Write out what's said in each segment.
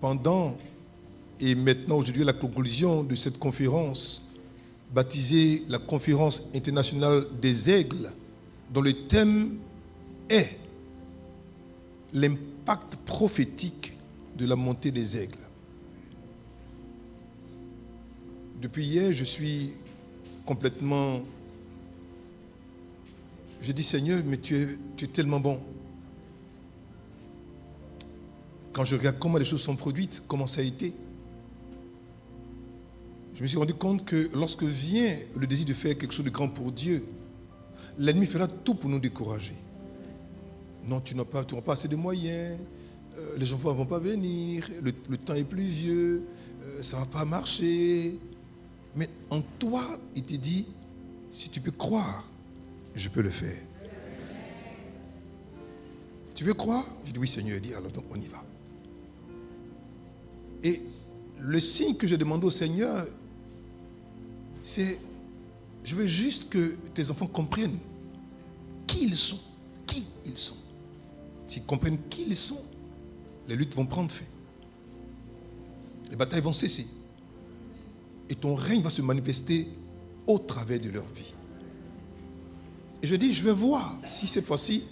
pendant et maintenant aujourd'hui la conclusion de cette conférence baptisée la conférence internationale des aigles, dont le thème est l'impact prophétique de la montée des aigles. Depuis hier, je suis complètement... Je dis Seigneur, mais tu es tellement bon. Quand je regarde comment les choses sont produites, comment ça a été, je me suis rendu compte que lorsque vient le désir de faire quelque chose de grand pour Dieu, l'ennemi fera tout pour nous décourager. Non, tu n'auras pas assez de moyens, les gens ne vont pas venir, le temps est pluvieux, ça ne va pas marcher. Mais en toi, il te dit, si tu peux croire, je peux le faire. Tu veux croire? Je dis oui Seigneur, il dit alors donc on y va. Et le signe que j'ai demandé au Seigneur, c'est, je veux juste que tes enfants comprennent qui ils sont. Qui ils sont. S'ils comprennent qui ils sont, les luttes vont prendre fin. Les batailles vont cesser. Et ton règne va se manifester au travers de leur vie. Et je dis, je vais voir si cette fois-ci,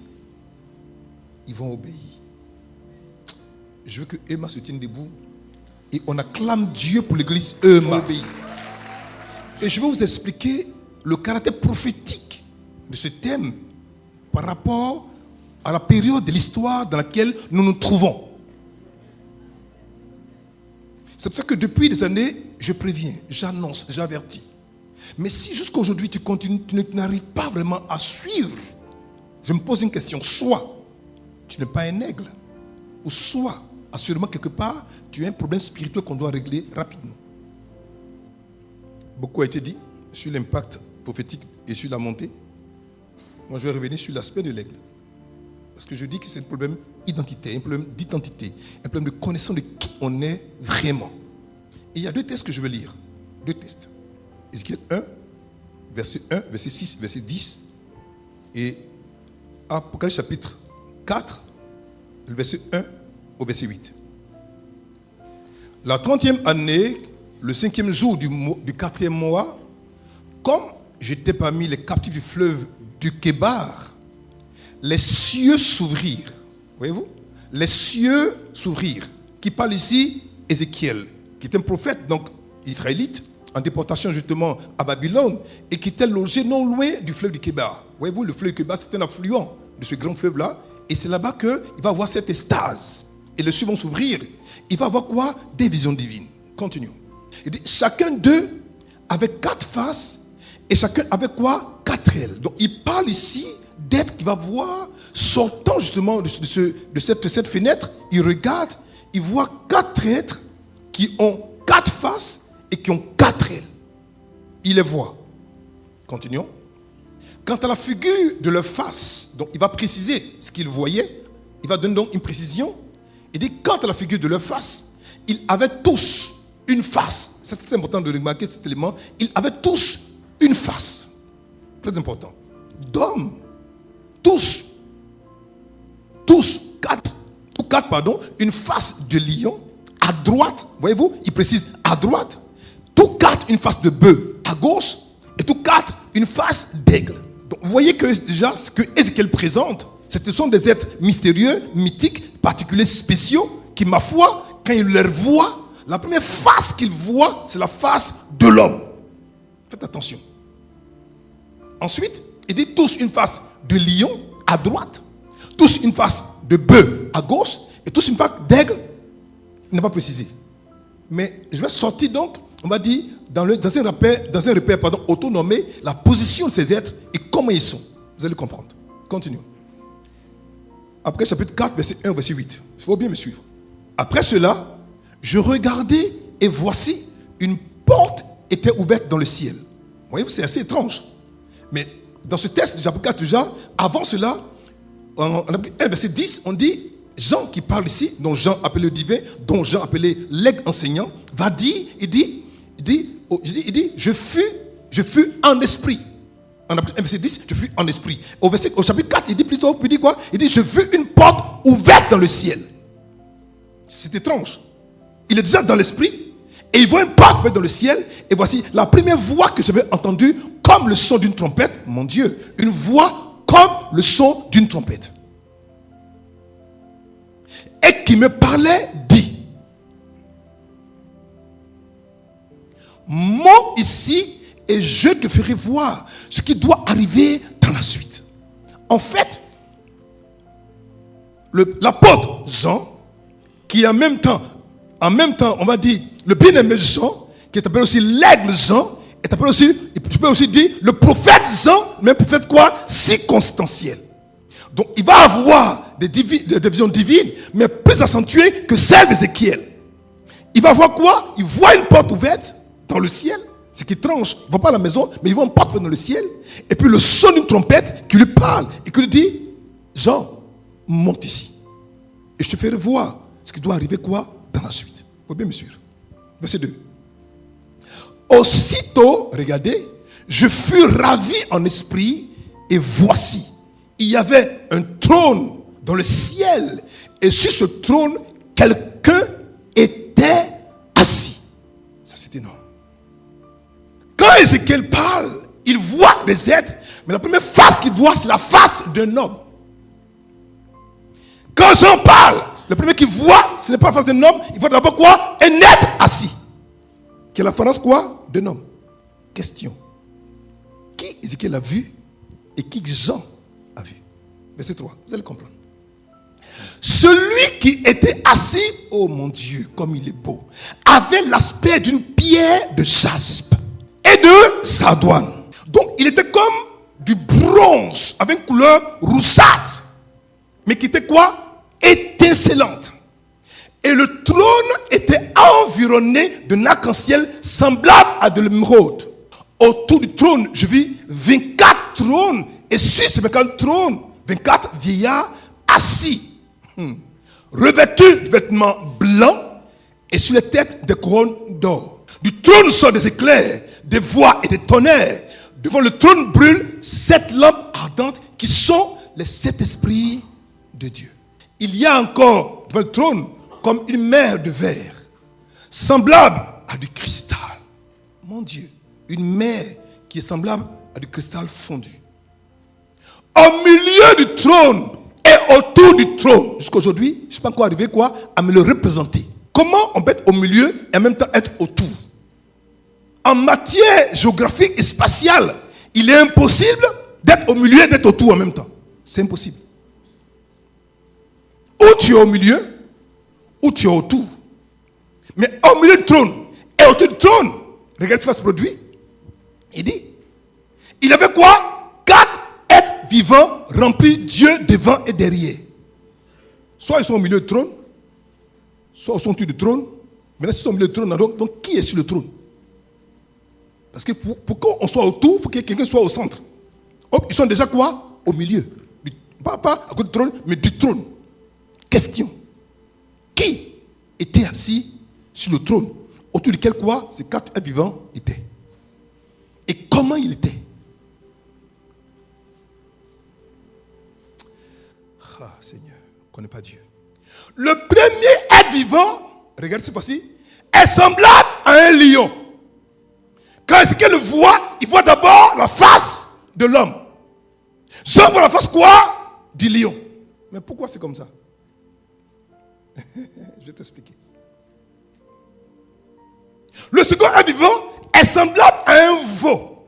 ils vont obéir. Je veux que Emma se tienne debout et on acclame Dieu pour l'église Emma. Et je vais vous expliquer le caractère prophétique de ce thème par rapport à la période de l'histoire dans laquelle nous nous trouvons. C'est pour ça que depuis des années, je préviens, j'annonce, j'avertis. Mais si jusqu'à aujourd'hui tu continues, tu n'arrives pas vraiment à suivre, je me pose une question. Soit tu n'es pas un aigle, ou soit, assurément quelque part, tu as un problème spirituel qu'on doit régler rapidement. Beaucoup a été dit sur l'impact prophétique et sur la montée. Moi, je vais revenir sur l'aspect de l'aigle. Parce que je dis que c'est un problème identitaire, un problème d'identité, un problème de connaissance de qui on est vraiment. Et il y a deux textes que je vais lire. Deux textes. Ézéchiel 1, verset 1, verset 6, verset 10. Et Apocalypse chapitre 4, le verset 1 au verset 8. La 30e année, le 5e jour du 4e mois, comme j'étais parmi les captifs du fleuve du Kébar, les cieux s'ouvrirent. Voyez-vous? Les cieux s'ouvrirent. Qui parle ici? Ézéchiel, qui est un prophète, donc israélite, en déportation justement à Babylone, et qui était logé non loin du fleuve du Kébar. Voyez-vous, le fleuve du Kébar, c'est un affluent de ce grand fleuve-là, et c'est là-bas qu'il va avoir cette extase. Et les cieux vont s'ouvrir. Il va avoir quoi? Des visions divines. Continuons. Il dit, chacun d'eux avait 4 faces, et chacun avait quoi? 4 ailes. Donc il parle ici d'être qui va voir, sortant justement de cette fenêtre, il regarde, il voit 4 êtres qui ont 4 faces et qui ont 4 ailes. Il les voit. Continuons. Quant à la figure de leur face, donc il va préciser ce qu'il voyait, il va donner donc une précision. Il dit, quant à la figure de leur face, ils avaient tous une face. C'est très important de remarquer cet élément. Ils avaient tous une face. Très important. D'hommes. Tous, 4, une face de lion, à droite, voyez-vous, il précise, à droite, tous 4, une face de bœuf, à gauche, et tous 4, une face d'aigle. Donc, vous voyez que déjà, ce que Ézéchiel présente, ce sont des êtres mystérieux, mythiques, particuliers, spéciaux, qui, ma foi, quand il les voit, la première face qu'il voit, c'est la face de l'homme. Faites attention. Ensuite, il dit tous une face de lion à droite, tous une face de bœuf à gauche, et tous une face d'aigle. Il n'a pas précisé. Mais je vais sortir donc, on va dire, dans un repère autonomé, la position de ces êtres et comment ils sont. Vous allez comprendre. Continuons. Après chapitre 4, verset 1, verset 8. Il faut bien me suivre. Après cela, je regardais et voici, une porte était ouverte dans le ciel. Voyez-vous, c'est assez étrange. Mais dans ce texte de chapitre 4 déjà, avant cela, en verset 10, on dit, Jean qui parle ici, dont Jean appelé le divin, dont Jean appelé l'aigle enseignant, va dire, il dit, je fus en esprit. En verset 10, je fus en esprit. Au chapitre 4, il dit plutôt, je vis une porte ouverte dans le ciel. C'est étrange. Il est déjà dans l'esprit. Et il voit une porte dans le ciel. Et voici la première voix que j'avais entendue comme le son d'une trompette. Mon Dieu, une voix comme le son d'une trompette. Et qui me parlait, dit: monte ici et je te ferai voir ce qui doit arriver dans la suite. En fait, l'apôtre Jean, qui est en même temps, on va dire, le bien-aimé Jean, qui est appelé aussi l'aigle Jean, est appelé aussi, je peux aussi dire, le prophète Jean, mais prophète quoi? Circonstanciel. Donc, il va avoir des visions divines, mais plus accentuées que celles d'Ézéchiel. Il va voir quoi? Il voit une porte ouverte dans le ciel. C'est qui tranche. Il ne voit pas la maison, mais il voit une porte ouverte dans le ciel. Et puis le son d'une trompette qui lui parle et qui lui dit: Jean, monte ici. Et je te ferai voir ce qui doit arriver quoi? Dans la suite. Vous pouvez bien me suivre. Verset 2. Aussitôt, regardez, je fus ravi en esprit, et voici, il y avait un trône dans le ciel, et sur ce trône, quelqu'un était assis. Ça, c'est énorme. Quand Ézéchiel parle, il voit des êtres, mais la première face qu'il voit, c'est la face d'un homme. Quand Jean parle, le premier qu'il voit, ce n'est pas la face d'un homme, il voit d'abord quoi? Un être assis. Qui est la face quoi? D'un homme. Question. Qui Ézéchiel a vu et qui Jean a vu? Verset 3, vous allez comprendre. Celui qui était assis, oh mon Dieu, comme il est beau, avait l'aspect d'une pierre de jaspe et de sardoine. Donc il était comme du bronze avec une couleur roussâtre, mais qui était quoi? Étincelante. Et le trône était environné d'un arc-en-ciel semblable à de l'émeraude. Autour du trône, je vis 24 trônes. Et sur ces 24 trônes, 24 vieillards assis, revêtus de vêtements blancs et sur les têtes des couronnes d'or. Du trône sortent des éclairs, des voix et des tonnerres. Devant le trône brûlent 7 lampes ardentes qui sont les 7 esprits de Dieu. Il y a encore devant le trône comme une mer de verre, semblable à du cristal. Mon Dieu, une mer qui est semblable à du cristal fondu. Au milieu du trône et autour du trône, jusqu'à aujourd'hui, je ne suis pas encore arrivé quoi, à me le représenter. Comment on peut être au milieu et en même temps être autour? En matière géographique et spatiale, il est impossible d'être au milieu et d'être autour en même temps. C'est impossible. Ou tu es au milieu, ou tu es autour. Mais au milieu du trône et autour du trône, regarde ce qui va se produire. Il dit, il avait quoi? 4 êtres vivants remplis Dieu devant et derrière. Soit ils sont au milieu du trône, soit ils sont au-dessus du trône. Maintenant, s'ils sont au milieu du trône, donc qui est sur le trône? Parce que pour qu'on soit autour, il faut que quelqu'un soit au centre. Ils sont déjà quoi? Au milieu. Pas à côté du trône, mais du trône. Question. Qui était assis sur le trône, autour duquel quoi? Ces 4 êtres vivants étaient. Et comment il était? Ah, Seigneur, on ne connaît pas Dieu. Le premier être vivant, regarde cette fois-ci, est semblable à un lion. Quand Ézéchiel le voit, il voit d'abord la face de l'homme. Jean voit la face quoi? Du lion. Mais pourquoi c'est comme ça? Je vais t'expliquer. Le second être vivant est semblable à un veau.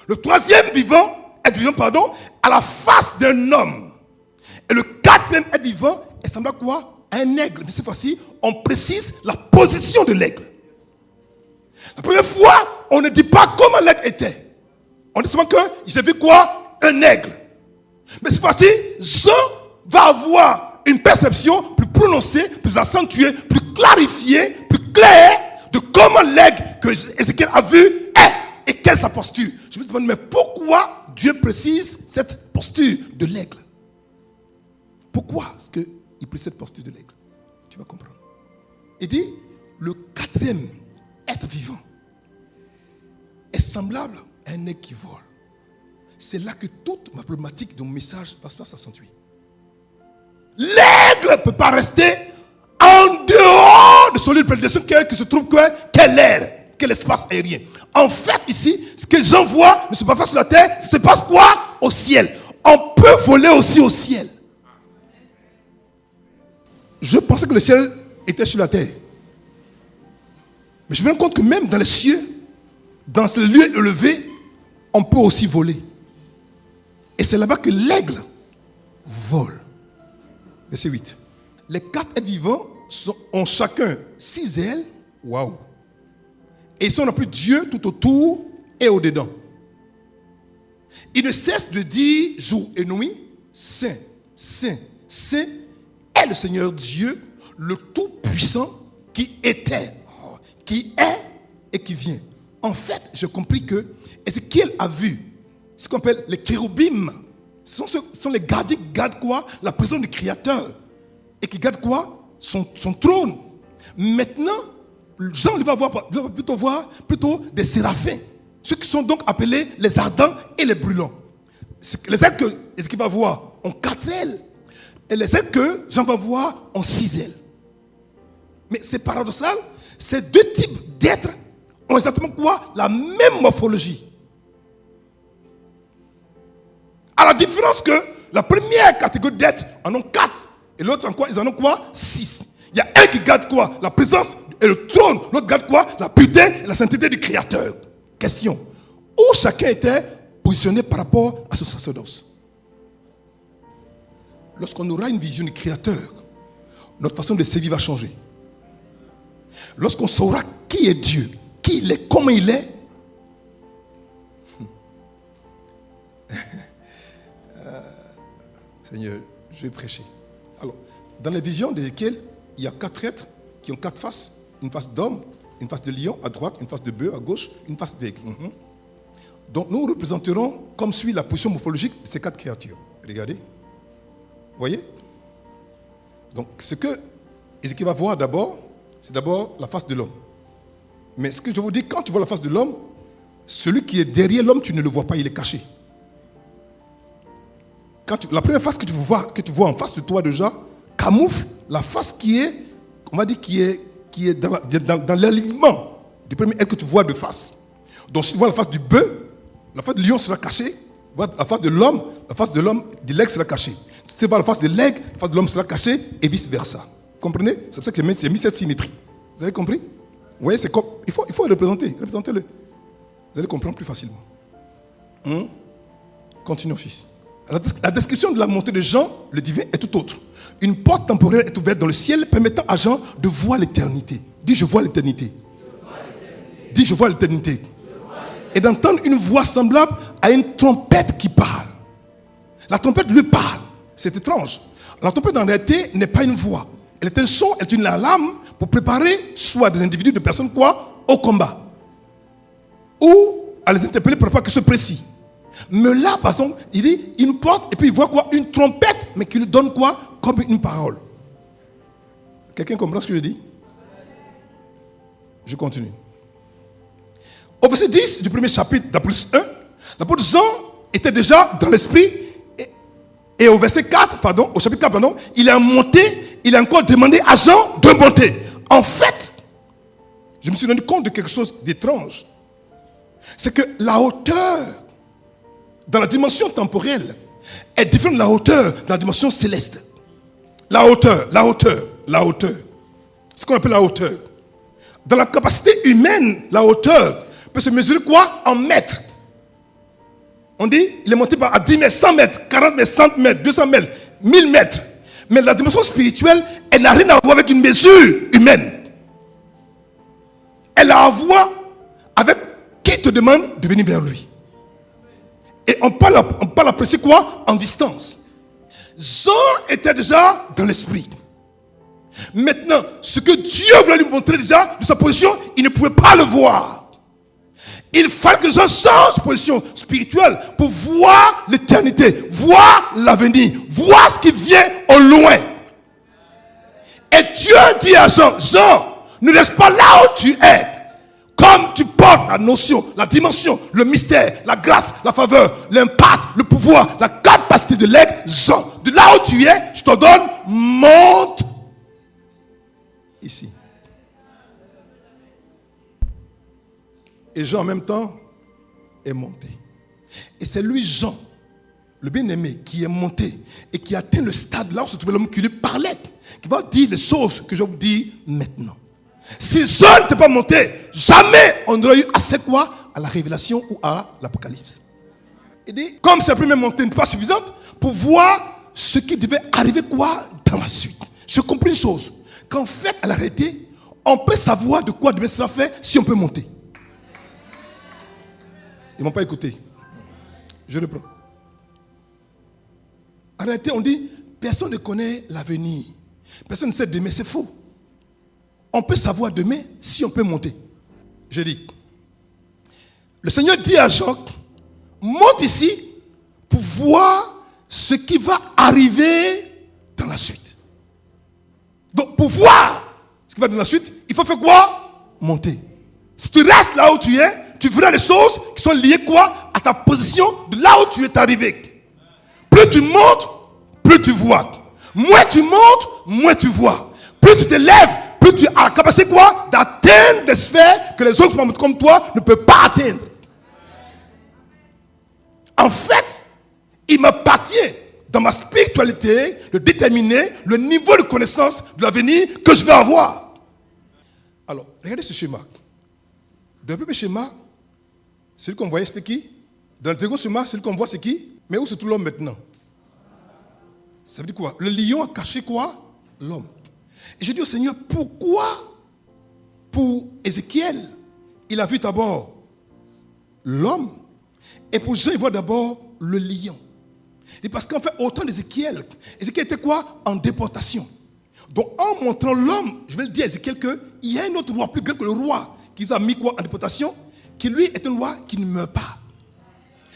Le troisième être vivant, à la face d'un homme. Et le quatrième être vivant est semblable à quoi? À un aigle. Mais cette fois-ci, on précise la position de l'aigle. La première fois, on ne dit pas comment l'aigle était. On dit seulement que j'ai vu quoi? Un aigle. Mais cette fois-ci, Jean va avoir une perception plus prononcée, plus accentuée, plus clarifiée, plus claire de comment l'aigle que Ézéchiel a vu est et quelle est sa posture. Je me demande, mais pourquoi Dieu précise cette posture de l'aigle? Pourquoi est-ce qu'il précise cette posture de l'aigle? Tu vas comprendre. Il dit, le quatrième être vivant est semblable à un aigle qui vole. C'est là que toute ma problématique de mon message va s'accentuer. L'aigle ne peut pas rester en dehors de solide prédestination qui se trouve qu'est l'air, qu'est l'espace aérien. En fait, ici, ce que j'en vois ne se passe pas sur la terre, ça se passe quoi? Au ciel. On peut voler aussi au ciel. Je pensais que le ciel était sur la terre. Mais je me rends compte que même dans les cieux, dans ce lieu élevé, on peut aussi voler. Et c'est là-bas que l'aigle vole. Verset 8. Les 4 êtres vivants ont chacun 6 ailes. Waouh! Et ils sont appelés Dieu tout autour et au-dedans. Ils ne cessent de dire jour et nuit, Saint, Saint, Saint est le Seigneur Dieu, le Tout-Puissant qui était, qui est et qui vient. En fait, j'ai compris que Ézéchiel a vu ce qu'on appelle les chérubim. Ce sont les gardiens qui gardent quoi? La présence du Créateur. Et qui gardent quoi? Son trône. Maintenant, Jean va plutôt voir des séraphins. Ceux qui sont donc appelés les ardents et les brûlants. Les ailes que Ézéchiel va voir ont 4 ailes. Et les ailes que Jean va voir ont 6 ailes. Mais c'est paradoxal. Ces 2 types d'êtres ont exactement quoi? La même morphologie. À la différence que la première catégorie d'êtres en ont 4. Et l'autre en quoi? Ils en ont quoi? 6. Il y a un qui garde quoi? La présence et le trône. L'autre garde quoi? La pureté et la sainteté du Créateur. Question. Où chacun était positionné par rapport à ce sacerdoce. Lorsqu'on aura une vision du Créateur, notre façon de servir va changer. Lorsqu'on saura qui est Dieu, qui il est, comment il est, Seigneur, je vais prêcher. Alors, dans la vision d'Ézéchiel, il y a 4 êtres qui ont 4 faces. Une face d'homme, une face de lion à droite, une face de bœuf à gauche, une face d'aigle. Donc nous représenterons comme suit la position morphologique de ces 4 créatures. Regardez. Vous voyez? Donc ce que Ézéchiel va voir d'abord, c'est d'abord la face de l'homme. Mais ce que je vous dis, quand tu vois la face de l'homme, celui qui est derrière l'homme, tu ne le vois pas, il est caché. La première face que tu vois en face de toi déjà, camoufle la face qui est, on va dire, qui est dans l'alignement du premier être que tu vois de face. Donc si tu vois la face du bœuf, la face du lion sera cachée. La face de l'homme, de l'aigle sera cachée. Si tu vois la face de l'aigle, la face de l'homme sera cachée et vice versa. Vous comprenez? C'est pour ça que j'ai mis cette symétrie. Vous avez compris? Vous voyez, c'est comme, il faut représenter. Représentez-le. Vous allez comprendre plus facilement. Continuons, fils. La description de la montée de Jean, le divin, est tout autre. Une porte temporelle est ouverte dans le ciel, permettant à Jean de voir l'éternité. Dis, je vois l'éternité. Dis, je vois l'éternité. Et d'entendre une voix semblable à une trompette qui parle. La trompette lui parle. C'est étrange. La trompette en réalité n'est pas une voix. Elle est un son, elle est une alarme pour préparer soit des individus, de personnes quoi, au combat. Ou à les interpeller par rapport à quelque chose de précis. Mais là, par exemple, il dit une porte et puis il voit quoi? Une trompette, mais qui lui donne quoi? Comme une parole. Quelqu'un comprend ce que je dis? Je continue. Au verset 10 du premier chapitre d'Apocalypse 1, l'apôtre Jean était déjà dans l'esprit. Et au verset 4, au chapitre 4, il a monté, il a encore demandé à Jean de monter. En fait, je me suis rendu compte de quelque chose d'étrange. C'est que la hauteur dans la dimension temporelle est différente de la hauteur dans la dimension céleste. La hauteur. Ce qu'on appelle la hauteur. Dans la capacité humaine, la hauteur peut se mesurer quoi? En mètres. On dit, il est monté à 10 mètres, 100 mètres, 40 mètres, 100 mètres, 200 mètres, 1000 mètres. Mais la dimension spirituelle, elle n'a rien à voir avec une mesure humaine. Elle a à voir avec qui te demande de venir vers lui. Et on parle apprécier quoi? En distance. Jean était déjà dans l'esprit. Maintenant, ce que Dieu voulait lui montrer déjà de sa position, il ne pouvait pas le voir. Il fallait que Jean change de position spirituelle pour voir l'éternité, voir l'avenir, voir ce qui vient au loin. Et Dieu dit à Jean, Jean, ne reste pas là où tu es. Comme tu portes la notion, la dimension, le mystère, la grâce, la faveur, l'impact, le pouvoir, la capacité de l'aigle, Jean, de là où tu es, je te donne, monte ici. Et Jean en même temps est monté. Et c'est lui, Jean, le bien-aimé, qui est monté et qui atteint le stade là où se trouvait l'homme qui lui parlait, qui va dire les choses que je vous dis maintenant. Si Jean n'était pas monté, jamais on n'aurait eu assez quoi? À la révélation ou à l'Apocalypse. Il dit, comme cette première montée n'est pas suffisante, pour voir ce qui devait arriver quoi dans la suite. Je comprends une chose, qu'en fait, à l'arrêté, on peut savoir de quoi devait sera fait si on peut monter. Ils ne m'ont pas écouté. Je reprends. En réalité, on dit, personne ne connaît l'avenir. Personne ne sait demain, c'est faux. On peut savoir demain si on peut monter. Je dis, le Seigneur dit à Jean, monte ici pour voir ce qui va arriver dans la suite. Donc, pour voir ce qui va dans la suite, il faut faire quoi? Monter. Si tu restes là où tu es, tu verras les choses qui sont liées quoi? À ta position de là où tu es arrivé. Plus tu montes, plus tu vois. Moins tu montes, moins tu vois. Plus tu te lèves, plus tu as la capacité quoi? D'atteindre des sphères que les autres comme toi ne peuvent pas atteindre. En fait, il m'appartient dans ma spiritualité de déterminer le niveau de connaissance de l'avenir que je vais avoir. Alors, regardez ce schéma. Dans le premier schéma, celui qu'on voyait, c'était qui? Dans le second schéma, celui qu'on voit, c'est qui? Mais où se trouve l'homme maintenant? Ça veut dire quoi? Le lion a caché quoi? L'homme. Et je dis au Seigneur, pourquoi pour Ézéchiel, il a vu d'abord l'homme, et pour Jean, il voit d'abord le lion. Et parce qu'en fait, au temps d'Ézéchiel, Ézéchiel était quoi? En déportation. Donc en montrant l'homme, je vais le dire à Ézéchiel qu'il y a un autre roi plus grand que le roi qu'ils ont mis quoi en déportation, qui lui est un roi qui ne meurt pas.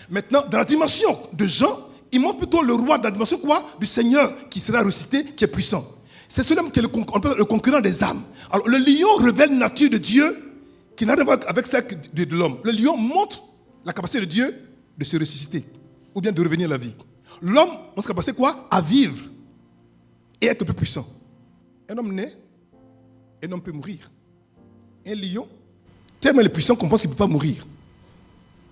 Maintenant, dans la dimension de Jean, il montre plutôt le roi dans la dimension quoi? Du Seigneur qui sera ressuscité, qui est puissant. C'est celui qui est le concurrent des âmes. Alors le lion révèle la nature de Dieu qui n'a rien à voir avec celle de l'homme. Le lion montre la capacité de Dieu de se ressusciter ou bien de revenir à la vie. L'homme montre sa capacité quoi? À vivre et être un peu puissant. Un homme naît, un homme peut mourir. Un lion, tellement il est puissant qu'on pense qu'il ne peut pas mourir.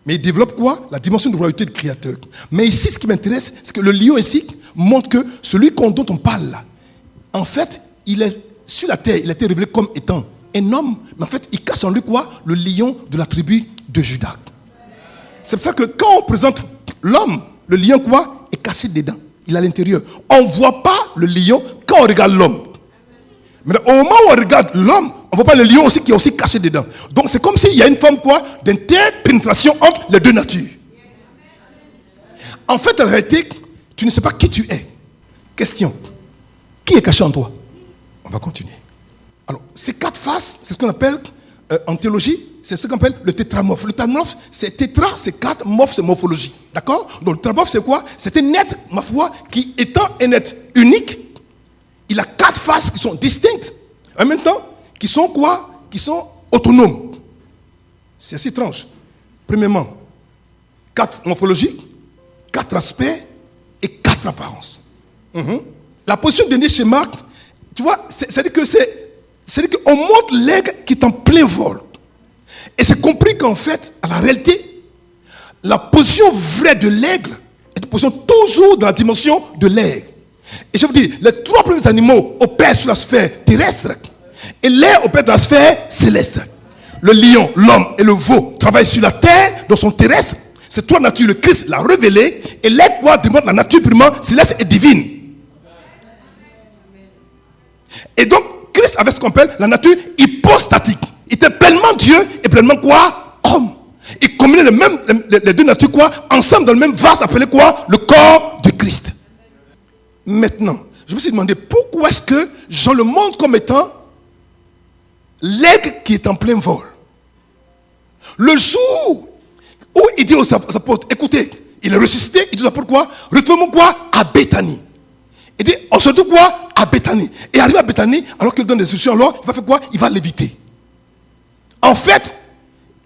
Mais il développe quoi? La dimension de royauté du Créateur. Mais ici, ce qui m'intéresse, c'est que le lion ici montre que celui dont on parle là, en fait, il est sur la terre, il a été révélé comme étant un homme, mais en fait, il cache en lui quoi? Le lion de la tribu de Juda. C'est pour ça que quand on présente l'homme, le lion quoi? Est caché dedans. Il est à l'intérieur. On ne voit pas le lion quand on regarde l'homme. Mais au moment où on regarde l'homme, on ne voit pas le lion aussi qui est aussi caché dedans. Donc c'est comme s'il y a une forme quoi? D'interpénétration entre les deux natures. En fait, en réalité, tu ne sais pas qui tu es. Question. Qui est caché en toi? On va continuer. Alors, ces quatre faces, c'est ce qu'on appelle, en théologie, c'est ce qu'on appelle le tétramorphe. Le tétramorphe, c'est tétra, c'est quatre, morphe, c'est morphologie. D'accord? Donc, le tétramorphe, c'est quoi? C'est un être, ma foi, qui étant un être unique, il a quatre faces qui sont distinctes, en même temps, qui sont quoi? Qui sont autonomes. C'est assez étrange. Premièrement, quatre morphologies, quatre aspects et quatre apparences. La position de dernier schéma, tu vois, c'est-à-dire qu'on montre l'aigle qui est en plein vol. Et c'est compris qu'en fait, à la réalité, la position vraie de l'aigle est une position toujours dans la dimension de l'aigle. Et je vous dis, les trois premiers animaux opèrent sur la sphère terrestre et l'aigle opère dans la sphère céleste. Le lion, l'homme et le veau travaillent sur la terre, donc sont terrestres. Ces trois natures, le Christ l'a révélé, et l'aigle démontre la nature purement céleste et divine. Et donc, Christ avait ce qu'on appelle la nature hypostatique. Il était pleinement Dieu et pleinement quoi? Homme. Il combinait les deux natures quoi? Ensemble dans le même vase appelé quoi? Le corps de Christ. Maintenant, je me suis demandé pourquoi est-ce que Jean le montre comme étant l'aigle qui est en plein vol. Le jour où il dit aux apôtres, écoutez, il est ressuscité, il dit aux apôtres quoi? Retrouvons quoi? À Béthanie. Il dit, on se retrouve quoi? À Béthanie. Et arrivé à Béthanie, alors qu'il donne des instructions, alors il va faire quoi? Il va léviter. En fait,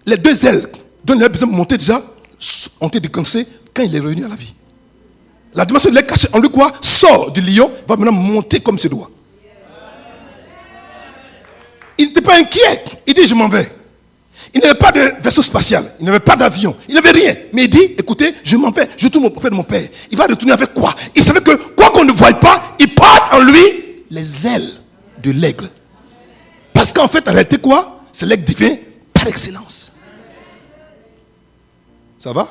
les deux ailes dont il a besoin de monter déjà ont été déclenchées quand il est revenu à la vie. La dimension de l'aile cachée en lui quoi? Sort du lion, va maintenant monter comme ses doigts. Il n'était pas inquiet. Il dit, je m'en vais. Il n'avait pas de vaisseau spatial, il n'avait pas d'avion, il n'avait rien. Mais il dit, écoutez, je m'en vais, je tourne auprès de mon père. Il va retourner avec quoi? Il savait que quoi qu'on ne voie pas, il porte en lui les ailes de l'aigle. Parce qu'en fait, en réalité, quoi? C'est l'aigle divin par excellence. Ça va?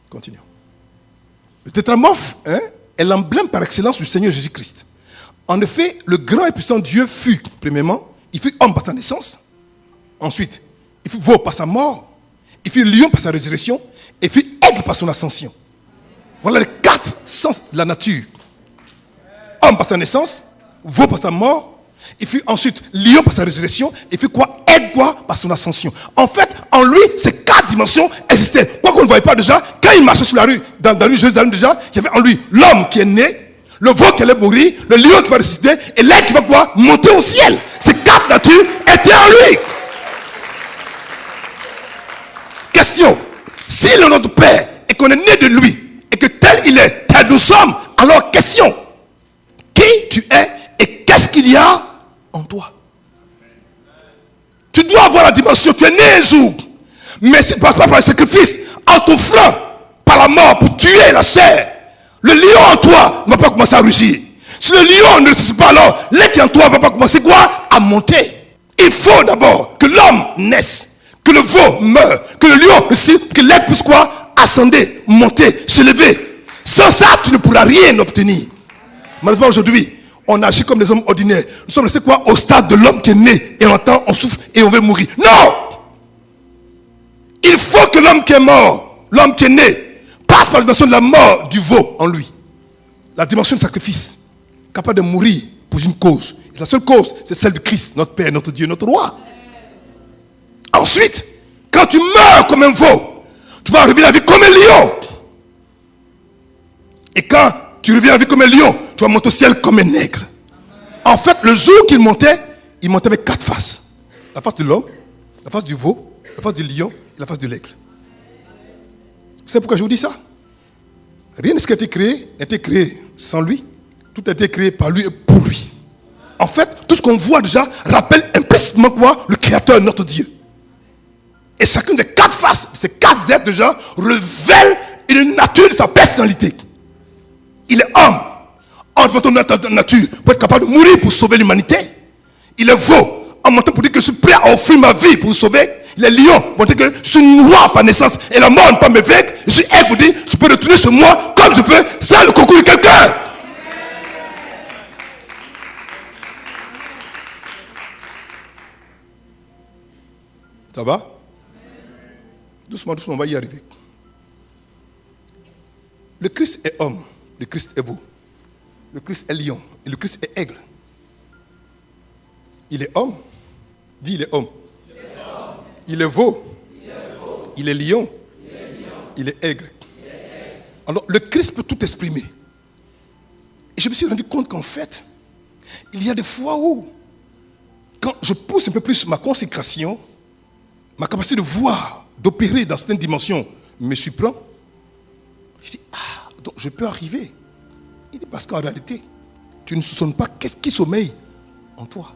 Continuons. Le tétramorphe est l'emblème par excellence du Seigneur Jésus-Christ. En effet, le grand et puissant Dieu fut, premièrement, il fut homme par sa naissance. Ensuite, il fut veau par sa mort. Il fut lion par sa résurrection. Et il fut aigle par son ascension. Voilà les 4 sens de la nature. Homme par sa naissance, veau par sa mort. Il fut ensuite lion par sa résurrection. Il fut quoi? Aigle quoi? Par son ascension. En fait, en lui, ces 4 dimensions existaient. Quoi qu'on ne voyait pas déjà, quand il marchait sur la rue, dans la rue Jérusalem déjà, il y avait en lui l'homme qui est né, le veau qui allait mourir, le lion qui va ressusciter, et l'aigle qui va quoi? Monter au ciel. Ces 4 natures étaient en lui. Question. S'il est notre Père et qu'on est né de lui, et que tel il est, tel nous sommes, alors question. Qui tu es et qu'est-ce qu'il y a en toi? Tu dois avoir la dimension. Tu es né un jour, mais ce ne passe pas par le sacrifice, en t'offrant par la mort pour tuer la chair. Le lion en toi ne va pas commencer à rugir. Si le lion ne ressuscite pas, alors l'aigle en toi ne va pas commencer quoi? À monter. Il faut d'abord que l'homme naisse, que le veau meure, que le lion ressuscite, que l'aigle puisse quoi? Ascendre, monter, se lever. Sans ça, tu ne pourras rien obtenir. Malheureusement, aujourd'hui, on agit comme des hommes ordinaires. Nous sommes restés quoi? Au stade de l'homme qui est né, et on entend, on souffre et on veut mourir. Non! Il faut que l'homme qui est mort, l'homme qui est né, passe par la dimension de la mort du veau en lui. La dimension du sacrifice, capable de mourir pour une cause. Et la seule cause, c'est celle de Christ, notre Père, notre Dieu, notre Roi. Ensuite, quand tu meurs comme un veau, tu vas revenir à la vie comme un lion. Et quand tu reviens à la vie comme un lion, tu vas monter au ciel comme un aigle. En fait, le jour qu'il montait avec 4 faces. La face de l'homme, la face du veau, la face du lion et la face de l'aigle. Vous savez pourquoi je vous dis ça? Rien de ce qui a été créé n'a été créé sans lui. Tout a été créé par lui et pour lui. En fait, tout ce qu'on voit déjà rappelle implicitement quoi? Le Créateur, notre Dieu. Et chacune des 4 faces, ces 4 êtres déjà, révèle une nature de sa personnalité. Il est homme. En devant notre nature, pour être capable de mourir pour sauver l'humanité. Il est veau. En montant pour dire que je suis prêt à offrir ma vie pour vous sauver. Il est lion. Pour dire que je suis noir par naissance. Et la mort ne pas me vaincre. Je suis aigle pour dire je peux retourner sur moi comme je veux sans le concours de quelqu'un. Ça va? Doucement, doucement, on va y arriver. Le Christ est homme. Le Christ est veau. Le Christ est lion. Et le Christ est aigle. Il est homme. Dis, il est homme. Il est veau. Il est lion. Il est aigle. Alors, le Christ peut tout exprimer. Et je me suis rendu compte qu'en fait, il y a des fois où, quand je pousse un peu plus ma consécration, ma capacité de voir, d'opérer dans certaines dimensions me surprend. Je dis, donc je peux arriver. Il dit, parce qu'en réalité, tu ne soupçonnes pas qui sommeille en toi.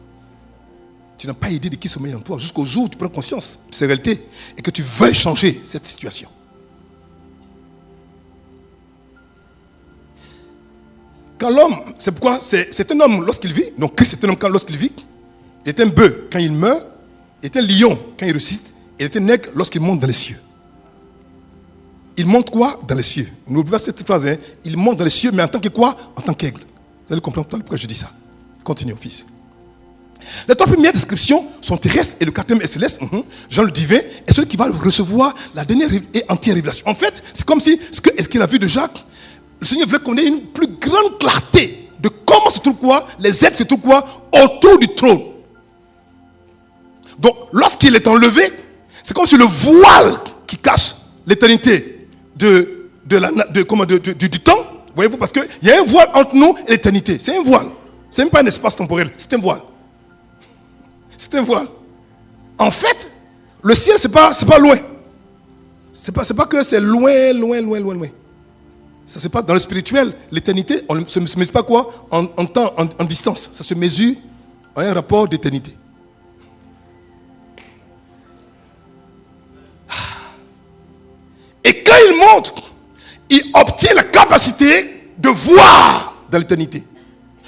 Tu n'as pas idée de qui sommeille en toi jusqu'au jour où tu prends conscience de ces réalités et que tu veuilles changer cette situation. Quand l'homme, c'est pourquoi c'est un homme lorsqu'il vit, donc Christ est un homme lorsqu'il vit, il est un bœuf quand il meurt, il est un lion quand il ressuscite, et il est un aigle lorsqu'il monte dans les cieux. Il monte quoi? Dans les cieux. N'oubliez pas cette phrase, hein? Il monte dans les cieux, mais en tant que quoi? En tant qu'aigle. Vous allez comprendre pourquoi je dis ça. Continuons, fils. Les 3 premières descriptions sont terrestres et le 4e est céleste. Jean le divin est celui qui va recevoir la dernière et entière révélation. En fait, c'est comme si ce qu'il a vu de Jacques, le Seigneur voulait qu'on ait une plus grande clarté de comment se trouve quoi, les êtres se trouvent quoi autour du trône. Donc, lorsqu'il est enlevé, c'est comme si le voile qui cache l'éternité du temps, voyez-vous, parce qu'il y a un voile entre nous et l'éternité. C'est un voile. C'est même pas un espace temporel, c'est un voile. C'est un voile. En fait, le ciel, c'est pas loin. C'est pas que c'est loin. Ça, c'est pas dans le spirituel. L'éternité, on ne se mesure pas quoi en temps, en distance. Ça se mesure en un rapport d'éternité. Et quand il monte, il obtient la capacité de voir dans l'éternité.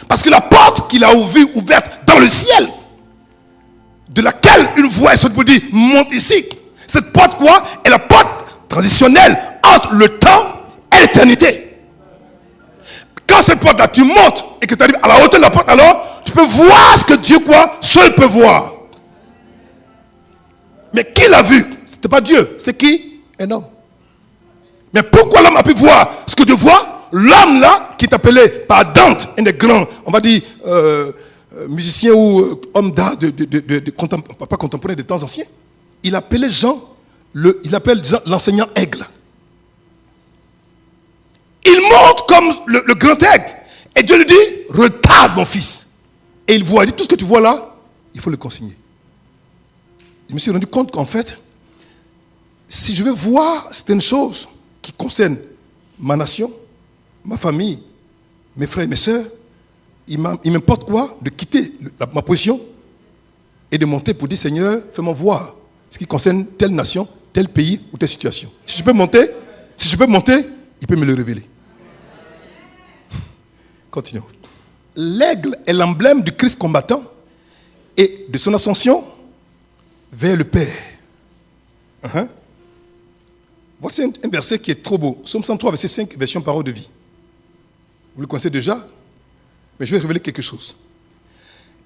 Parce que la porte qu'il a ouverte dans le ciel, de laquelle une voix est sortie pour dire monte ici. Cette porte quoi? Est la porte transitionnelle entre le temps et l'éternité. Quand cette porte là tu montes et que tu arrives à la hauteur de la porte, alors tu peux voir ce que Dieu quoi seul peut voir. Mais qui l'a vu? C'était pas Dieu, c'est qui? Un homme. Mais pourquoi l'homme a pu voir ce que Dieu voit? L'homme là qui est appelé par Dante, un des grands, on va dire musicien ou homme d'art pas contemporain des temps anciens, il appelait il appelle Jean l'enseignant aigle. Il monte comme le grand aigle. Et Dieu lui dit, retarde mon fils. Et il voit, il dit, tout ce que tu vois là, il faut le consigner. Je me suis rendu compte qu'en fait, si je veux voir certaines choses qui concernent ma nation, ma famille, mes frères et mes sœurs, il m'importe quoi? De quitter ma position et de monter pour dire, Seigneur, fais-moi voir ce qui concerne telle nation, tel pays ou telle situation. Si je peux monter, il peut me le révéler. Continuons. L'aigle est l'emblème du Christ combattant et de son ascension vers le Père. Voici un verset qui est trop beau. Psaume 103, verset 5, version parole de vie. Vous le connaissez déjà, mais je vais révéler quelque chose.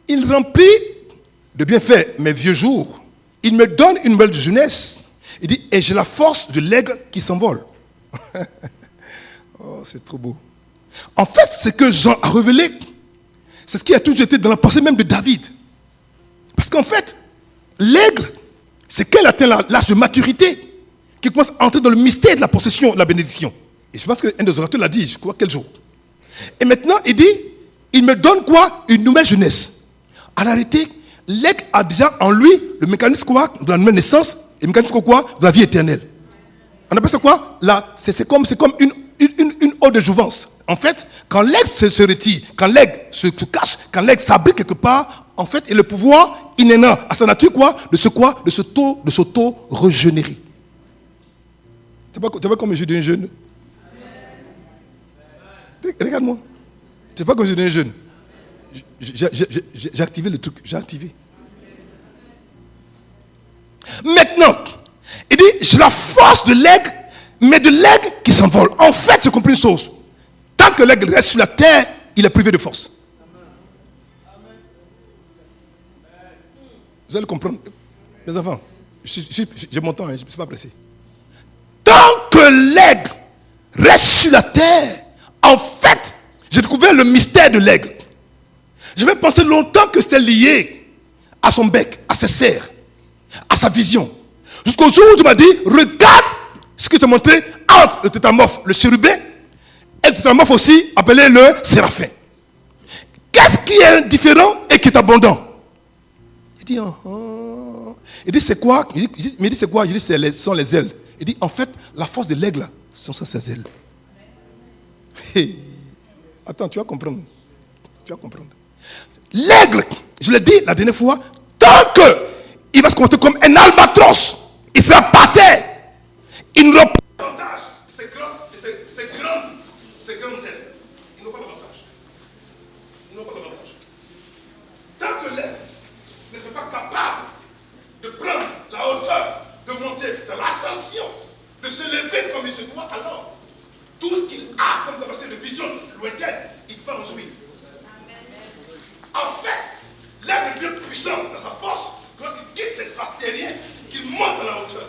Il remplit de bienfaits mes vieux jours. Il me donne une nouvelle jeunesse. Il dit, et j'ai la force de l'aigle qui s'envole. Oh, c'est trop beau. En fait, ce que Jean a révélé, c'est ce qui a toujours été dans la pensée même de David. Parce qu'en fait, l'aigle, c'est qu'elle atteint l'âge de maturité, qui commence à entrer dans le mystère de la possession, de la bénédiction. Et je pense qu'un des orateurs l'a dit, je crois, quel jour. Et maintenant, il dit, il me donne quoi? Une nouvelle jeunesse. En réalité, l'aigle a déjà en lui le mécanisme quoi? De la nouvelle naissance, et le mécanisme quoi? De la vie éternelle. On appelle ça quoi? Là, c'est comme une eau de jouvence. En fait, quand l'aigle se retire, quand l'aigle se cache, quand l'aigle s'abrite quelque part, en fait, et le pouvoir inhérent à sa nature quoi? De s'auto-régénérer. Tu vois comme je deviens jeune? Regarde-moi. Tu vois comme je deviens jeune? J'ai activé le truc. J'ai activé. Maintenant, il dit, j'ai la force de l'aigle, mais de l'aigle qui s'envole. En fait, j'ai compris une chose. Tant que l'aigle reste sur la terre, il est privé de force. Vous allez comprendre. Les enfants, j'ai mon temps, je ne suis pas pressé. Tant que l'aigle reste sur la terre, en fait, j'ai découvert le mystère de l'aigle. Je vais penser longtemps que c'était lié à son bec, à ses serres, à sa vision. Jusqu'au jour où tu m'as dit, regarde ce que tu as montré entre le tétamorphe, le chérubin, et le tétamorphe aussi, appelé le séraphin. Qu'est-ce qui est différent et qui est abondant? Il dit, il dit, c'est quoi? Il dit, c'est quoi? Il dit, ce sont les ailes. Il dit, en fait, la force de l'aigle, ce sont ses ailes. Hey. Attends, tu vas comprendre. Tu vas comprendre. L'aigle, je l'ai dit la dernière fois, tant qu'il va se comporter comme un albatros, il sera par terre. Il n'aura pas l'avantage de ces grandes ailes. Il n'aura pas l'avantage. Il n'aura pas l'avantage. Tant que l'aigle ne sera pas capable de prendre la hauteur, de monter dans l'ascension, de se lever comme il se doit, alors tout ce qu'il a comme capacité de vision lointaine, il va en jouir. En fait, l'aigle devient puissant dans sa force lorsqu'il quitte l'espace terrien, qu'il monte à la hauteur.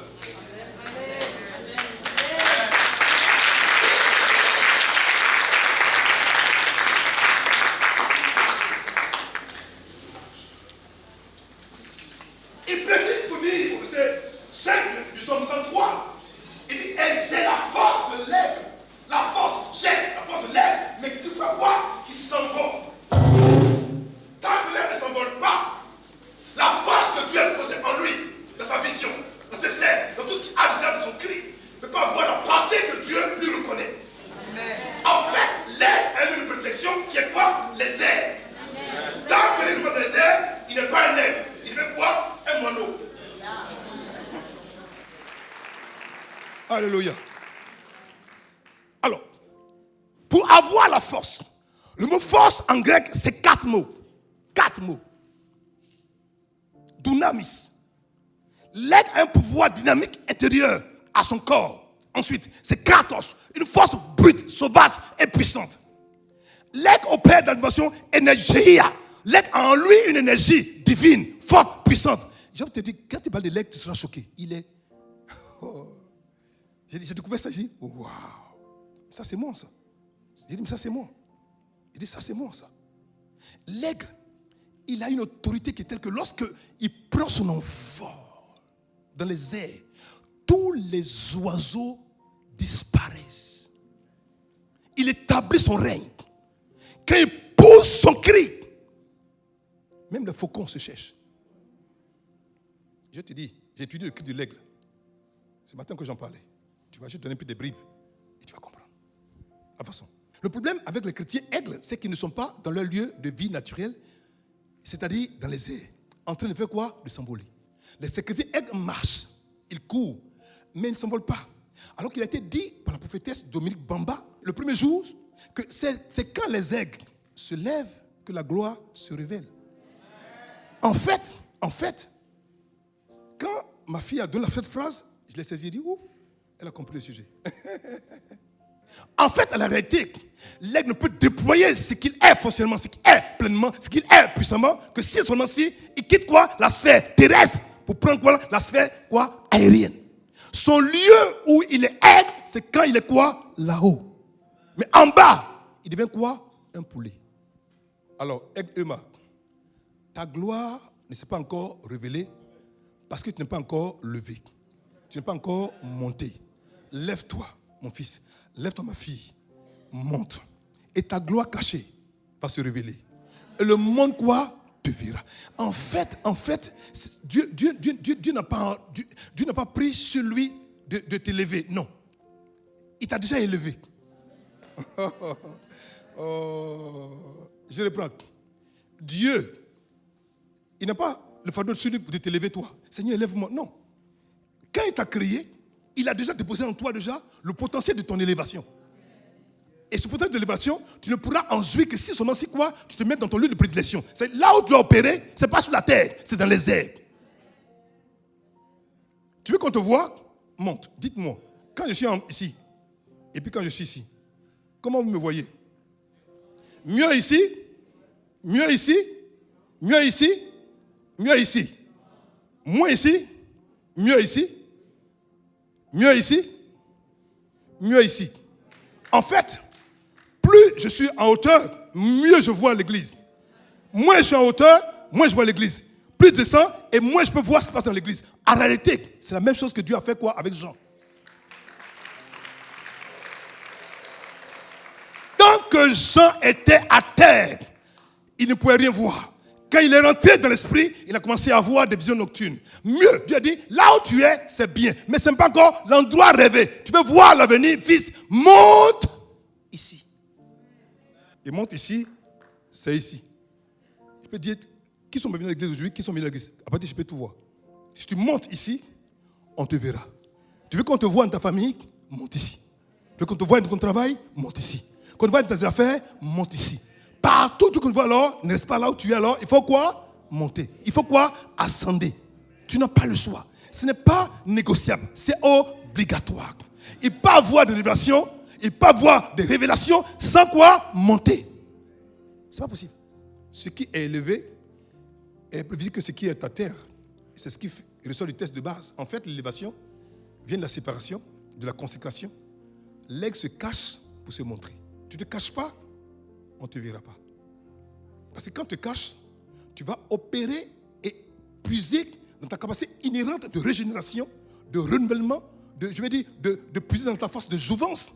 Il précise pour dire, au verset 5 du psaume 103, il dit, et j'ai la force de l'aigle. La force, j'ai la force de l'aigle, mais tu fais quoi? Qui s'envole. Tant que l'aigle ne s'envole pas, la force que Dieu a déposée en lui, dans sa vision, dans ses serres, dans tout ce qu'il a déjà de son cri, ne peut pas voir la portée que Dieu lui reconnaît. Amen. En fait, l'aigle a une prédilection qui est quoi? Les airs. Tant que l'aigle n'a pas les airs, il n'est pas un aigle. Il est quoi? Un moineau. Alléluia. Pour avoir la force. Le mot force en grec, c'est 4 mots. 4 mots. Dunamis. L'aigle a un pouvoir dynamique intérieur à son corps. Ensuite, c'est kratos, une force brute, sauvage et puissante. L'aigle opère dans la dimension énergia. L'aigle a en lui une énergie divine, forte, puissante. Je te dis, quand tu parles de l'aigle, tu seras choqué. Il est... Oh. J'ai découvert ça, j'ai dit, waouh, ça c'est moi ça. J'ai dit, mais ça c'est moi. Il dit, ça c'est moi ça. L'aigle, il a une autorité qui est telle que lorsqu'il prend son envol dans les airs, tous les oiseaux disparaissent. Il établit son règne. Quand il pousse son cri, même le faucon se cherche. Je te dis, j'ai étudié le cri de l'aigle. Ce matin que j'en parlais. Tu vas juste donner un peu de bribes et tu vas comprendre. De façon. Le problème avec les chrétiens aigles, c'est qu'ils ne sont pas dans leur lieu de vie naturelle, c'est-à-dire dans les airs, en train de faire quoi? De s'envoler. Les chrétiens aigles marchent, ils courent, mais ils ne s'envolent pas. Alors qu'il a été dit par la prophétesse Dominique Bamba, le premier jour, que c'est quand les aigles se lèvent que la gloire se révèle. En fait, quand ma fille a donné cette phrase, je l'ai saisie et dit, ouf, elle a compris le sujet. En fait, à la réalité, l'aigle ne peut déployer ce qu'il est foncièrement, ce qu'il est pleinement, ce qu'il est puissamment, que si seulement si il quitte quoi? La sphère terrestre pour prendre quoi? La sphère quoi? Aérienne. Son lieu où il est aigle, c'est quand il est quoi? Là-haut. Mais en bas, il devient quoi? Un poulet. Alors, aigle Ema, ta gloire ne s'est pas encore révélée parce que tu n'es pas encore levé. Tu n'es pas encore monté. Lève-toi, mon fils. Lève-toi, ma fille. Monte. Et ta gloire cachée va se révéler. Et le monde quoi? Te verra. En fait, Dieu n'a pas pris sur lui de t'élever. Non. Il t'a déjà élevé. Je reprends. Dieu, il n'a pas le fardeau sur lui de t'élever toi. Seigneur, élève-moi. Non. Quand il t'a créé, il a déjà déposé en toi déjà le potentiel de ton élévation. Et ce potentiel d'élévation, tu ne pourras en jouir que si seulement si quoi, tu te mets dans ton lieu de prédilection. C'est là où tu as opéré, c'est pas sur la terre, c'est dans les airs. Tu veux qu'on te voie? Monte. Dites-moi, quand je suis ici, et puis quand je suis ici, comment vous me voyez? Mieux ici? Mieux ici? Mieux ici? Mieux ici? Moins ici? Mieux ici? Mieux ici? Mieux ici. En fait, plus je suis en hauteur, mieux je vois l'église. Moins je suis en hauteur, moins je vois l'église. Plus je descends et moins je peux voir ce qui passe dans l'église. En réalité, c'est la même chose que Dieu a fait quoi avec Jean. Tant que Jean était à terre, il ne pouvait rien voir. Quand il est rentré dans l'esprit, il a commencé à avoir des visions nocturnes. Mieux, Dieu a dit, là où tu es, c'est bien. Mais ce n'est pas encore l'endroit rêvé. Tu veux voir l'avenir, fils, monte ici. Et monte ici, c'est ici. Je peux dire, qui sont venus à l'église aujourd'hui, qui sont venus à l'église? À partir, je peux tout voir. Si tu montes ici, on te verra. Tu veux qu'on te voie dans ta famille? Monte ici. Tu veux qu'on te voie dans ton travail? Monte ici. Qu'on te voie dans tes affaires? Monte ici. Partout où tu vois alors, ne reste pas là où tu es alors. Il faut quoi? Monter. Il faut quoi? Ascender. Tu n'as pas le choix. Ce n'est pas négociable. C'est obligatoire. Il ne peut pas avoir de révélation. Il ne peut pas avoir de révélation sans quoi? Monter. Ce n'est pas possible. Ce qui est élevé est plus visible que ce qui est à terre. C'est ce qui ressort du test de base. En fait, l'élévation vient de la séparation, de la consécration. L'aigle se cache pour se montrer. Tu ne te caches pas, on ne te verra pas. Parce que quand tu te caches, tu vas opérer et puiser dans ta capacité inhérente de régénération, de renouvellement, de puiser dans ta force de jouvence.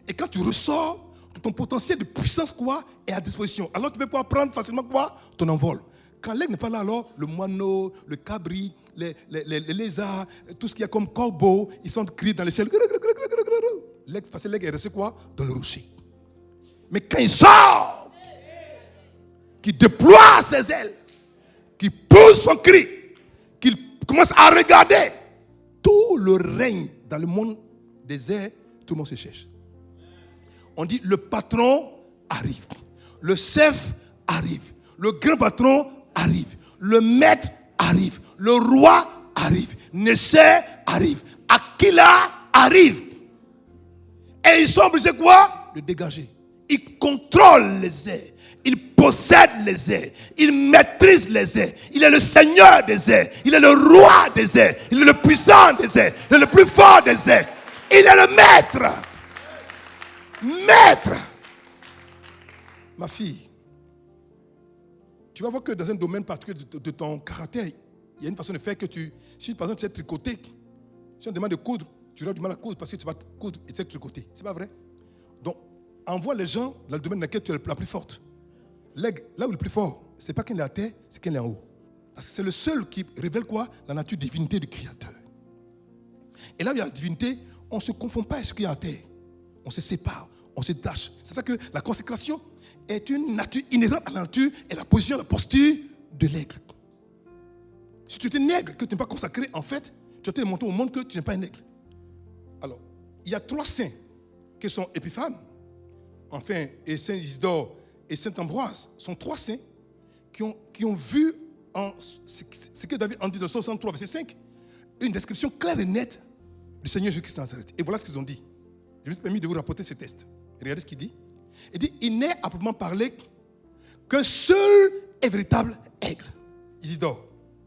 Et quand tu ressors, ton potentiel de puissance quoi est à disposition. Alors tu peux pouvoir prendre facilement quoi? Ton envol. Quand l'aigle n'est pas là, alors le moineau, le cabri, les lézards, tout ce qu'il y a comme corbeau, ils sont criés dans le ciel. Parce que l'aigle est resté quoi? Dans le rocher. Mais quand il sort, qu'il déploie ses ailes, qu'il pousse son cri, qu'il commence à regarder, tout le règne dans le monde des airs, tout le monde se cherche. on dit le patron arrive. Le chef arrive. Le grand patron arrive. Le maître arrive. Le roi arrive. Néché arrive. Aquila arrive. Et ils sont obligés quoi? De dégager. Ils contrôlent les airs. Il possède les airs. Il maîtrise les airs. Il est le Seigneur des airs. Il est le roi des airs. Il est le puissant des airs. Il est le plus fort des airs. Il est le maître. Maître. Ma fille, tu vas voir que dans un domaine particulier de ton caractère, il y a une façon de faire que si par exemple tu sais tricoter, si on te demande de coudre, tu auras du mal à coudre parce que tu vas coudre et tu sais tricoter. C'est pas vrai? Donc, envoie les gens dans le domaine dans lequel tu es la plus forte. L'aigle, là où il est le plus fort, c'est pas qu'il est à terre, c'est qu'il est en haut. Parce que c'est le seul qui révèle quoi? La nature divinité du Créateur. Et là où il y a la divinité, on ne se confond pas avec ce qu'il y a à terre. On se sépare, on se tâche. C'est ça que la consécration est une nature inhérente à la nature et la position, la posture de l'aigle. Si tu es un aigle que tu n'es pas consacré, en fait, tu as été montré au monde que tu n'es pas un aigle. Alors, il y a 3 saints qui sont Épiphane, enfin, et Saint Isidore et Saint Ambroise, sont 3 saints qui ont vu en ce que David en dit dans 63, verset 5, une description claire et nette du Seigneur Jésus-Christ de Nazareth. Et voilà ce qu'ils ont dit. Je me suis permis de vous rapporter ce texte. Regardez ce qu'il dit. Il dit, il n'est à proprement parler qu'un seul et véritable aigle. Isidore,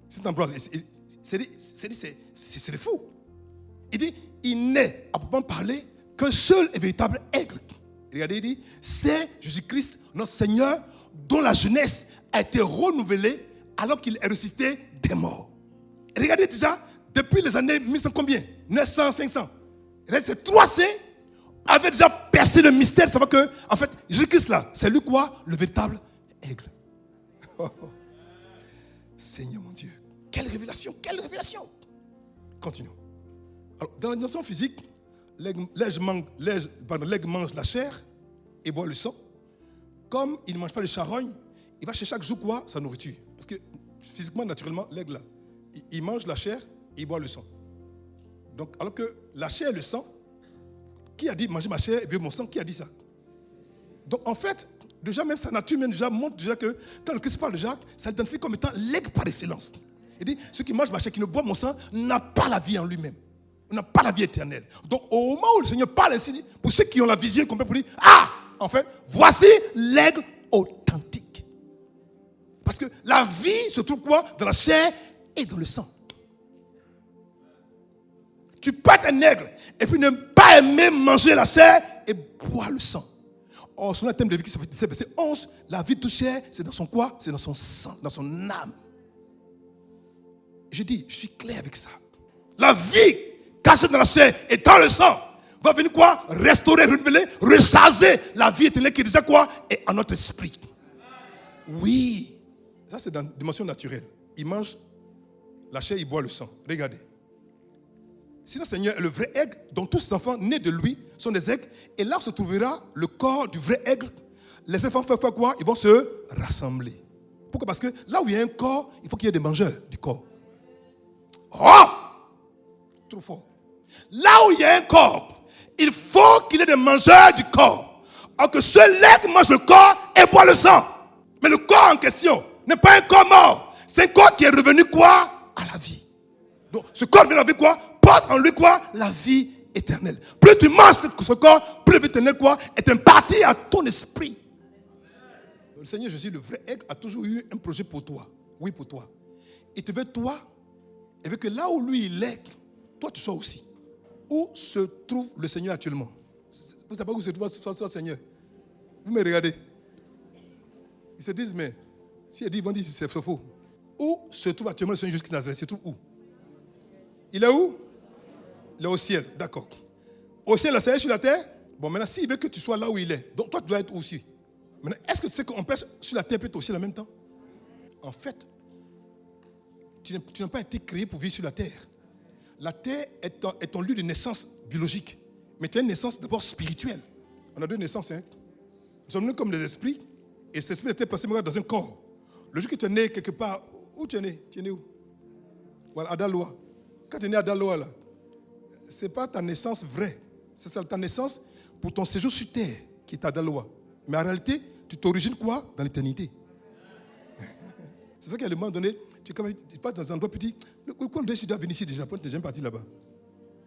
Saint Ambroise, c'est des fous. Il dit, il n'est à proprement parler qu'un seul et véritable aigle. Regardez, il dit, c'est Jésus-Christ, notre Seigneur, dont la jeunesse a été renouvelée alors qu'il est ressuscité des morts. Et regardez déjà, depuis les années 1100 combien? 900, 500. Regardez, ces 3 saints avaient déjà percé le mystère de savoir que, en fait, Jésus-Christ là, c'est lui quoi? Le véritable aigle. Oh, oh. Seigneur mon Dieu, quelle révélation, quelle révélation. Continuons. Alors, dans la dimension physique, l'aigle mange la chair et boit le sang. Comme il ne mange pas de charogne, il va chercher chaque jour quoi? Sa nourriture. Parce que physiquement, naturellement, l'aigle là, il mange la chair et il boit le sang. Donc, alors que la chair et le sang, qui a dit manger ma chair et vivre mon sang? Qui a dit ça? Donc, en fait, déjà, même sa nature même déjà montre déjà que quand le Christ parle déjà, ça l'identifie comme étant l'aigle par excellence. Il dit, ceux qui mangent ma chair, qui ne boivent mon sang, n'a pas la vie en lui-même. On n'a pas la vie éternelle. Donc, au moment où le Seigneur parle ainsi, pour ceux qui ont la vision complète, pour dire, ah, en fait, voici l'aigle authentique. Parce que la vie se trouve quoi? Dans la chair et dans le sang. Tu peux être un aigle et puis ne pas aimer manger la chair et boire le sang. Or, selon le thème de vie qui s'appelle verset 11, la vie de toute chair, c'est dans son quoi? C'est dans son sang, dans son âme. Je dis, je suis clair avec ça. La vie cachée dans la chair et dans le sang va venir quoi? Restaurer, renouveler, recharger la vie éternelle qui est déjà quoi? Et en notre esprit. Oui. Ça, c'est dans la dimension naturelle. Il mange la chair, il boit le sang. Regardez. Si le Seigneur est le vrai aigle, dont tous ses enfants nés de lui sont des aigles, et là se trouvera le corps du vrai aigle, les enfants font quoi? Ils vont se rassembler. Pourquoi? Parce que là où il y a un corps, il faut qu'il y ait des mangeurs du corps. Oh! Trop fort. Là où il y a un corps, il faut qu'il y ait des mangeurs du corps. Alors que seul l'aigle mange le corps et boit le sang. Mais le corps en question n'est pas un corps mort. C'est un corps qui est revenu quoi? À la vie. Donc ce corps vient avec quoi? Porte en lui quoi? La vie éternelle. Plus tu manges ce corps, plus la vie éternelle quoi? Est impartie à ton esprit. Le Seigneur Jésus, le vrai aigle, a toujours eu un projet pour toi. Oui, pour toi. Il te veut toi, et veut que là où lui il est, toi tu sois aussi. Où se trouve le Seigneur actuellement? Vous savez où se trouve le Seigneur? Vous me regardez. Ils se disent, mais si ils disent, ils vont dire c'est faux. Où se trouve actuellement le Seigneur Jésus-Christ de Nazareth? Il se trouve où? Il est où? Il est au ciel, d'accord. Au ciel, le Seigneur sur la terre. Bon, maintenant, s'il veut que tu sois là où il est, donc toi, tu dois être où aussi? Maintenant, est-ce que tu sais qu'on peut être sur la terre et être au ciel en même temps? En fait, tu n'as pas été créé pour vivre sur la terre. La terre est ton lieu de naissance biologique. Mais tu as une naissance d'abord spirituelle. On a 2 naissances. Hein? Nous sommes nés comme des esprits. Et cet esprit était placé dans un corps. Le jour que tu es né quelque part, où tu es né? Tu es né où? Voilà, à Daloa. Quand tu es né à Daloa, là, ce n'est pas ta naissance vraie. C'est ta naissance pour ton séjour sur terre qui est ta loi. Mais en réalité, tu t'origines quoi? Dans l'éternité. C'est vrai qu'à un moment donné, tu passes dans un endroit petit. Quand tu dois venir ici déjà, tu n'es jamais parti là-bas.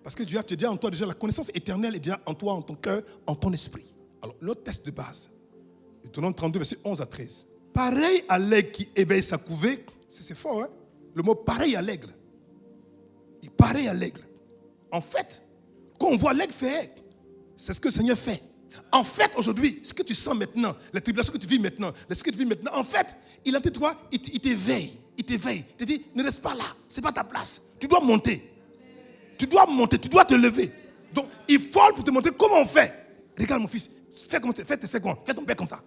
Parce que Dieu a déjà en toi, déjà la connaissance éternelle est déjà en toi, en ton cœur, en ton esprit. Alors, notre texte de base, Deutéronome 32, verset 11 à 13. Pareil à l'aigle qui éveille sa couvée, c'est fort, hein? Le mot pareil à l'aigle. Pareil à l'aigle. En fait, quand on voit l'aigle faire, c'est ce que le Seigneur fait. En fait, aujourd'hui, ce que tu sens maintenant, la tribulation que tu vis maintenant, ce que tu vis maintenant, en fait, il a dit toi, il t'éveille. Il t'éveille. Il te dit, ne reste pas là. Ce n'est pas ta place. Tu dois monter. Tu dois monter. Tu dois te lever. Donc, il faut pour te montrer comment on fait. Regarde mon fils. Fais tes secondes. Fais ton père comme ça.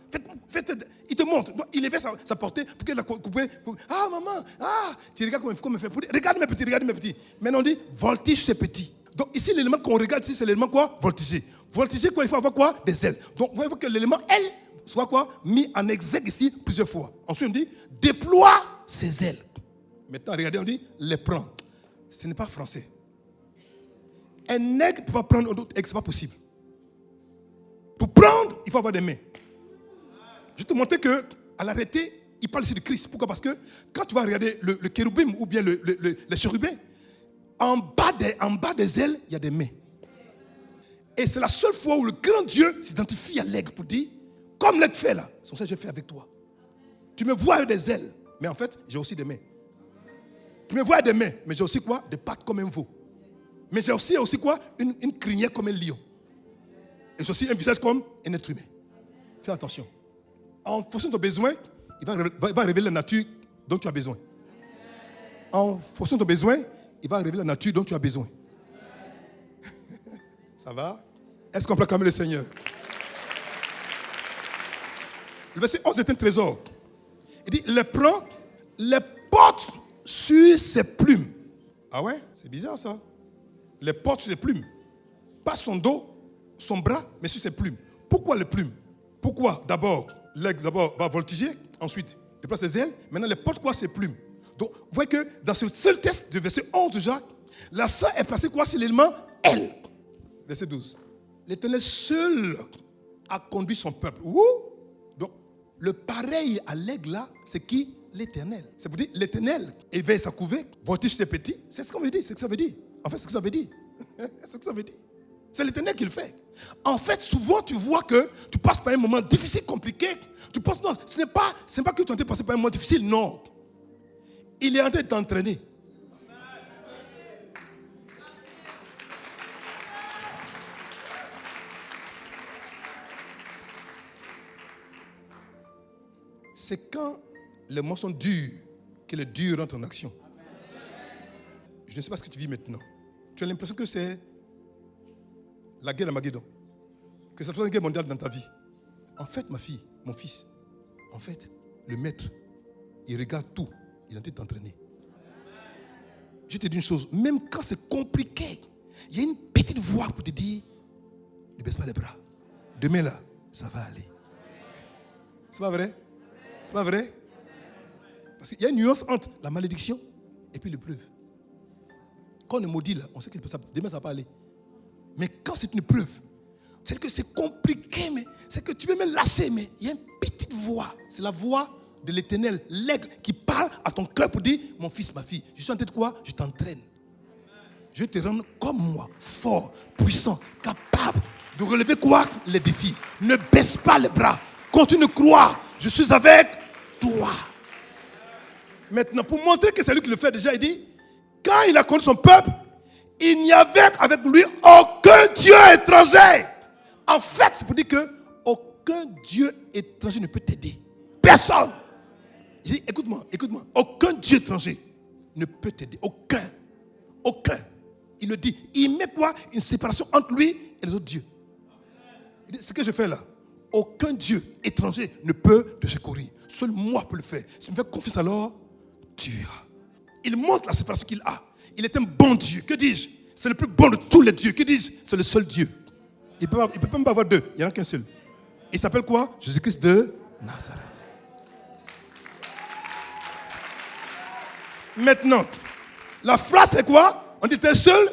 Il te montre. Donc, il élève sa portée pour que la couper. Ah, maman. Ah, tu regardes comment il fait. Regarde mes petits. Maintenant, on dit, voltige ces petits. Donc, ici, l'élément qu'on regarde ici, c'est l'élément quoi? Voltiger. Voltiger, quoi? Il faut avoir quoi? Des ailes. Donc, vous voyez que l'élément aile soit quoi? Mis en exergue ici plusieurs fois. Ensuite, on dit, déploie ses ailes. Maintenant, regardez, on dit, les prends. Ce n'est pas français. Un aigle ne peut pas prendre un autre aigle, ce n'est pas possible. Pour prendre, il faut avoir des mains. Je vais te montrer qu'à l'arrêté, il parle ici de Christ. Pourquoi? Parce que quand tu vas regarder le chérubim ou bien les chérubins, en bas des ailes, il y a des mains. Et c'est la seule fois où le grand Dieu s'identifie à l'aigle pour dire, comme l'aigle fait là, c'est ça que je fais avec toi. Tu me vois avec des ailes, mais en fait, j'ai aussi des mains. Tu me vois avec des mains, mais j'ai aussi quoi? Des pattes comme un veau. Mais j'ai aussi quoi? Une crinière comme un lion. Et j'ai aussi un visage comme un être humain. Fais attention. En fonction de ton besoin, il va révéler la nature dont tu as besoin. En fonction de ton besoin, il va révéler la nature dont tu as besoin. Ça va? Est-ce qu'on peut acclamer le Seigneur? Le verset 11 est un trésor. Il dit, les prend, les porte sur ses plumes. Ah ouais? C'est bizarre ça. Les porte sur ses plumes. Pas son dos, son bras, mais sur ses plumes. Pourquoi les plumes? Pourquoi? D'abord, l'aigle va voltiger, ensuite, il déplace ses ailes, maintenant, les porte quoi? Ses plumes. Donc, vous voyez que dans ce seul test de verset 11 de Jacques, l'accent est placé quoi? C'est l'élément elle. Verset 12. L'Éternel seul a conduit son peuple. Ouh! Donc, le pareil à l'aigle là, c'est qui? L'Éternel. C'est pour dire, l'Éternel éveille sa couvée, voltige ses petits. C'est ce qu'on veut dire, c'est ce que ça veut dire. En fait, c'est ce que ça veut dire. C'est ce que ça veut dire. C'est l'Éternel qui le fait. En fait, souvent, tu vois que tu passes par un moment difficile, compliqué. Tu penses, non, ce n'est pas que tu es en train de passer par un moment difficile, non. Il est en train de t'entraîner. C'est quand les moments sont durs que le dur rentre en action. Je ne sais pas ce que tu vis maintenant. Tu as l'impression que c'est la guerre d'Armageddon. Que c'est une guerre mondiale dans ta vie. En fait, ma fille, mon fils, en fait, le maître, il regarde tout. Il est en train de t'entraîner. Je te dis une chose, même quand c'est compliqué, il y a une petite voix pour te dire, ne baisse pas les bras. Demain là, ça va aller. C'est pas vrai? C'est pas vrai? Parce qu'il y a une nuance entre la malédiction et puis l'épreuve. Quand on est maudit là, on sait que demain ça va pas aller. Mais quand c'est une preuve, c'est que c'est compliqué, mais c'est que tu veux me lâcher, mais il y a une petite voix. C'est la voix de l'Éternel, l'aigle qui parle à ton cœur pour dire, mon fils, ma fille, je suis en train de quoi? Je t'entraîne. Je vais te rendre comme moi, fort, puissant, capable de relever quoi? Les défis. Ne baisse pas les bras. Continue de croire. Je suis avec toi. Maintenant, pour montrer que c'est lui qui le fait déjà, il dit, quand il a connu son peuple, il n'y avait avec lui aucun Dieu étranger. En fait, c'est pour dire que aucun Dieu étranger ne peut t'aider. Personne. Il dit, écoute-moi. Aucun Dieu étranger ne peut t'aider. Aucun. Il le dit. Il met quoi? Une séparation entre lui et les autres dieux. Il dit, ce que je fais là, aucun Dieu étranger ne peut te secourir. Seul moi peux le faire. Si tu me fais confiance, alors tu iras. Il montre la séparation qu'il a. Il est un bon Dieu. Que dis-je? C'est le plus bon de tous les dieux. Que dis-je? C'est le seul Dieu. Il ne peut même pas avoir deux. Il n'y en a qu'un seul. Il s'appelle quoi? Jésus-Christ de Nazareth. Maintenant, la phrase c'est quoi? On dit, t'es seul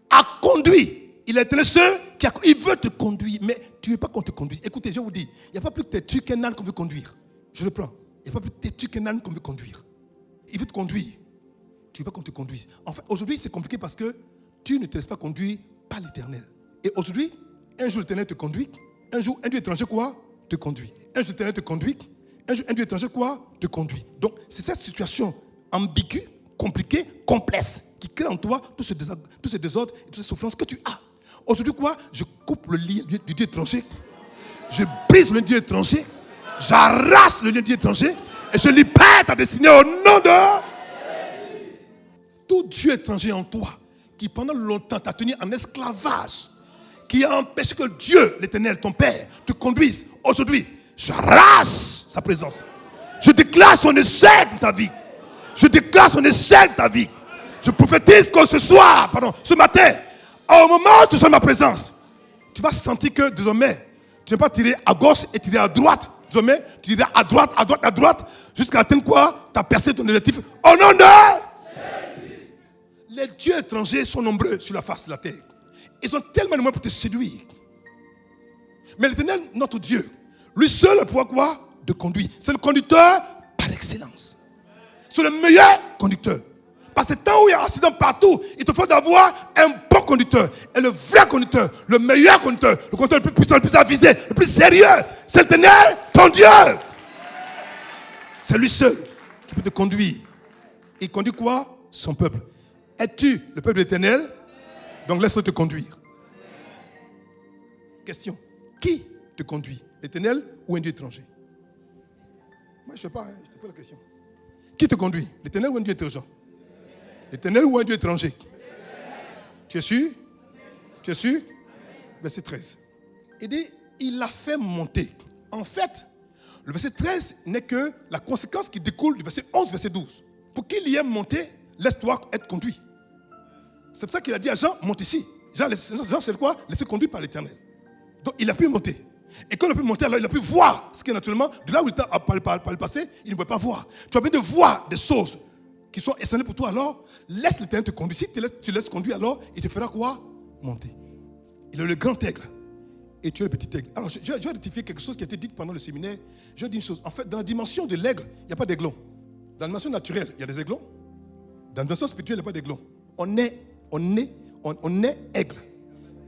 a conduit. Il est l'éternel seul il veut te conduire, mais tu ne veux pas qu'on te conduise. Écoutez, je vous dis, il n'y a pas plus têtu qu'un âne qu'on veut conduire. Je le prends. Il n'y a pas plus têtu qu'un âne qu'on veut conduire. Il veut te conduire. Tu ne veux pas qu'on te conduise. En fait, aujourd'hui, c'est compliqué parce que tu ne te laisses pas conduire par l'Éternel. Et aujourd'hui, un jour l'Éternel te conduit, un jour un Dieu étranger quoi te conduit. Un jour l'Éternel te conduit, un jour un Dieu étranger quoi te conduit. Donc, c'est cette situation ambiguë, compliquée, complexe, qui crée en toi tout ce désordre et toutes ces souffrances que tu as. Aujourd'hui quoi? Je coupe le lien du Dieu étranger, je brise le Dieu étranger, j'arrache le lien du Dieu étranger et je libère ta destinée au nom de tout Dieu étranger en toi qui pendant longtemps t'a tenu en esclavage, qui a empêché que Dieu, l'Éternel, ton Père, te conduise. Aujourd'hui, j'arrache sa présence. Je déclare son échec de sa vie. Je déclare son échec de ta vie. Je prophétise que ce matin, au moment où tu seras ma présence, tu vas sentir que désormais, tu ne vas pas tirer à gauche et tirer à droite. Désormais, tu tireras à droite, jusqu'à atteindre quoi? Tu as percé ton objectif. Au nom de Jésus. Les dieux étrangers sont nombreux sur la face de la terre. Ils ont tellement de moyens pour te séduire. Mais l'Éternel, notre Dieu, lui seul pourra quoi? De conduire. C'est le conducteur par excellence. C'est le meilleur conducteur. Parce que tant où il y a un accident partout, il te faut d'avoir un bon conducteur. Et le vrai conducteur, le meilleur conducteur, le conducteur le plus puissant, le plus avisé, le plus sérieux, c'est l'Éternel, ton Dieu. C'est lui seul qui peut te conduire. Il conduit quoi? Son peuple. Es-tu le peuple de l'Éternel? Donc laisse-le te conduire. Question. Qui te conduit? L'Éternel ou un Dieu étranger? Moi je ne sais pas, je te pose la question. Qui te conduit? L'Éternel ou un Dieu étranger? L'Éternel ou un Dieu étranger? Tu es sûr? Tu es sûr? Verset 13. Il dit, il l'a fait monter. En fait, le verset 13 n'est que la conséquence qui découle du verset 11, verset 12. Pour qu'il y ait monté, laisse-toi être conduit. C'est pour ça qu'il a dit à Jean, monte ici. Jean c'est quoi? Laissez conduire par l'Éternel. Donc il a pu monter. Et quand il a pu monter, alors il a pu voir ce qui est naturellement, de là où il était par le passé, il ne pouvait pas voir. Tu as besoin de voir des choses qui sont essentielles pour toi, alors laisse l'Éternel te conduire. Si tu laisses conduire, alors il te fera quoi? Monter. Il est le grand aigle et tu es le petit aigle. Alors je vais rectifier quelque chose qui a été dit pendant le séminaire. Je vais dire une chose. En fait, dans la dimension de l'aigle, il n'y a pas d'aiglon. Dans la dimension naturelle, il y a des aiglons. Dans la dimension spirituelle, il n'y a pas d'aiglon. On est aigle.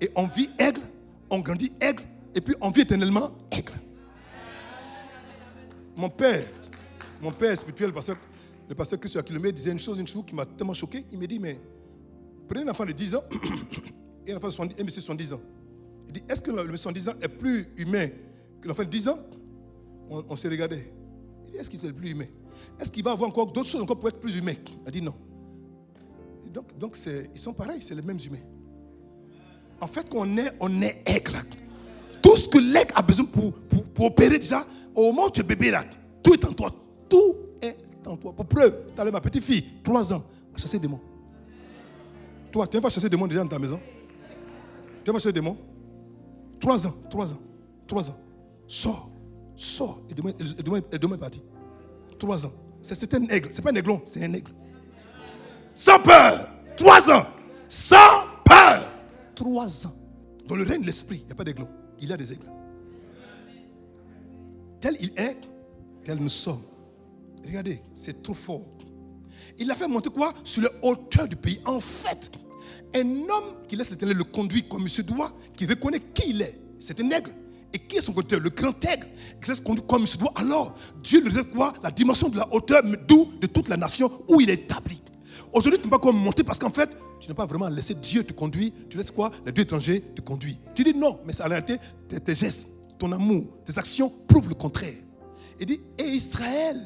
Et on vit aigle, on grandit aigle, et puis on vit éternellement aigle. Mon père spirituel, le pasteur Christ à Kilomètre, disait une chose qui m'a tellement choqué. Il me dit, mais prenez un enfant de 10 ans et un enfant de 70 ans. Il dit, est-ce que le monsieur de 10 ans est plus humain que l'enfant de 10 ans? On s'est regardé. Il dit, est-ce qu'il est le plus humain? Est-ce qu'il va avoir encore d'autres choses encore pour être plus humain? Il a dit non. Donc ils sont pareils, c'est les mêmes humains. En fait, on est aigle. Tout ce que l'aigle a besoin pour opérer déjà, au moment où tu es bébé là, tout est en toi. Tout est en toi. Pour preuve, tu as ma petite fille, 3 ans, à chasser des démons. Toi, tu vas chasser des démons déjà dans ta maison? Tu vas chasser des démons? 3 ans. Sors. Et demain est parti. 3 ans. C'est un aigle. C'est pas un aiglon, c'est un aigle. Sans peur. 3 ans. Sans peur. 3 ans. Dans le règne de l'esprit, il n'y a pas d'aiglon. Il y a des aigles. Tel il est, tel nous sommes. Regardez, c'est trop fort. Il a fait monter quoi? Sur les hauteurs du pays. En fait, un homme qui laisse l'Éternel le conduire comme il se doit, qui reconnaît qui il est, c'est un aigle. Et qui est son conducteur? Le grand aigle, qui laisse conduire comme il se doit. Alors, Dieu lui donne quoi? La dimension de la hauteur, d'où de toute la nation où il est établi. Aujourd'hui, tu ne peux pas monter parce qu'en fait, tu n'as pas vraiment laissé Dieu te conduire. Tu laisses quoi? Le Dieu étranger te conduire. Tu dis non, mais en réalité, tes gestes, ton amour, tes actions prouvent le contraire. Il dit, et Israël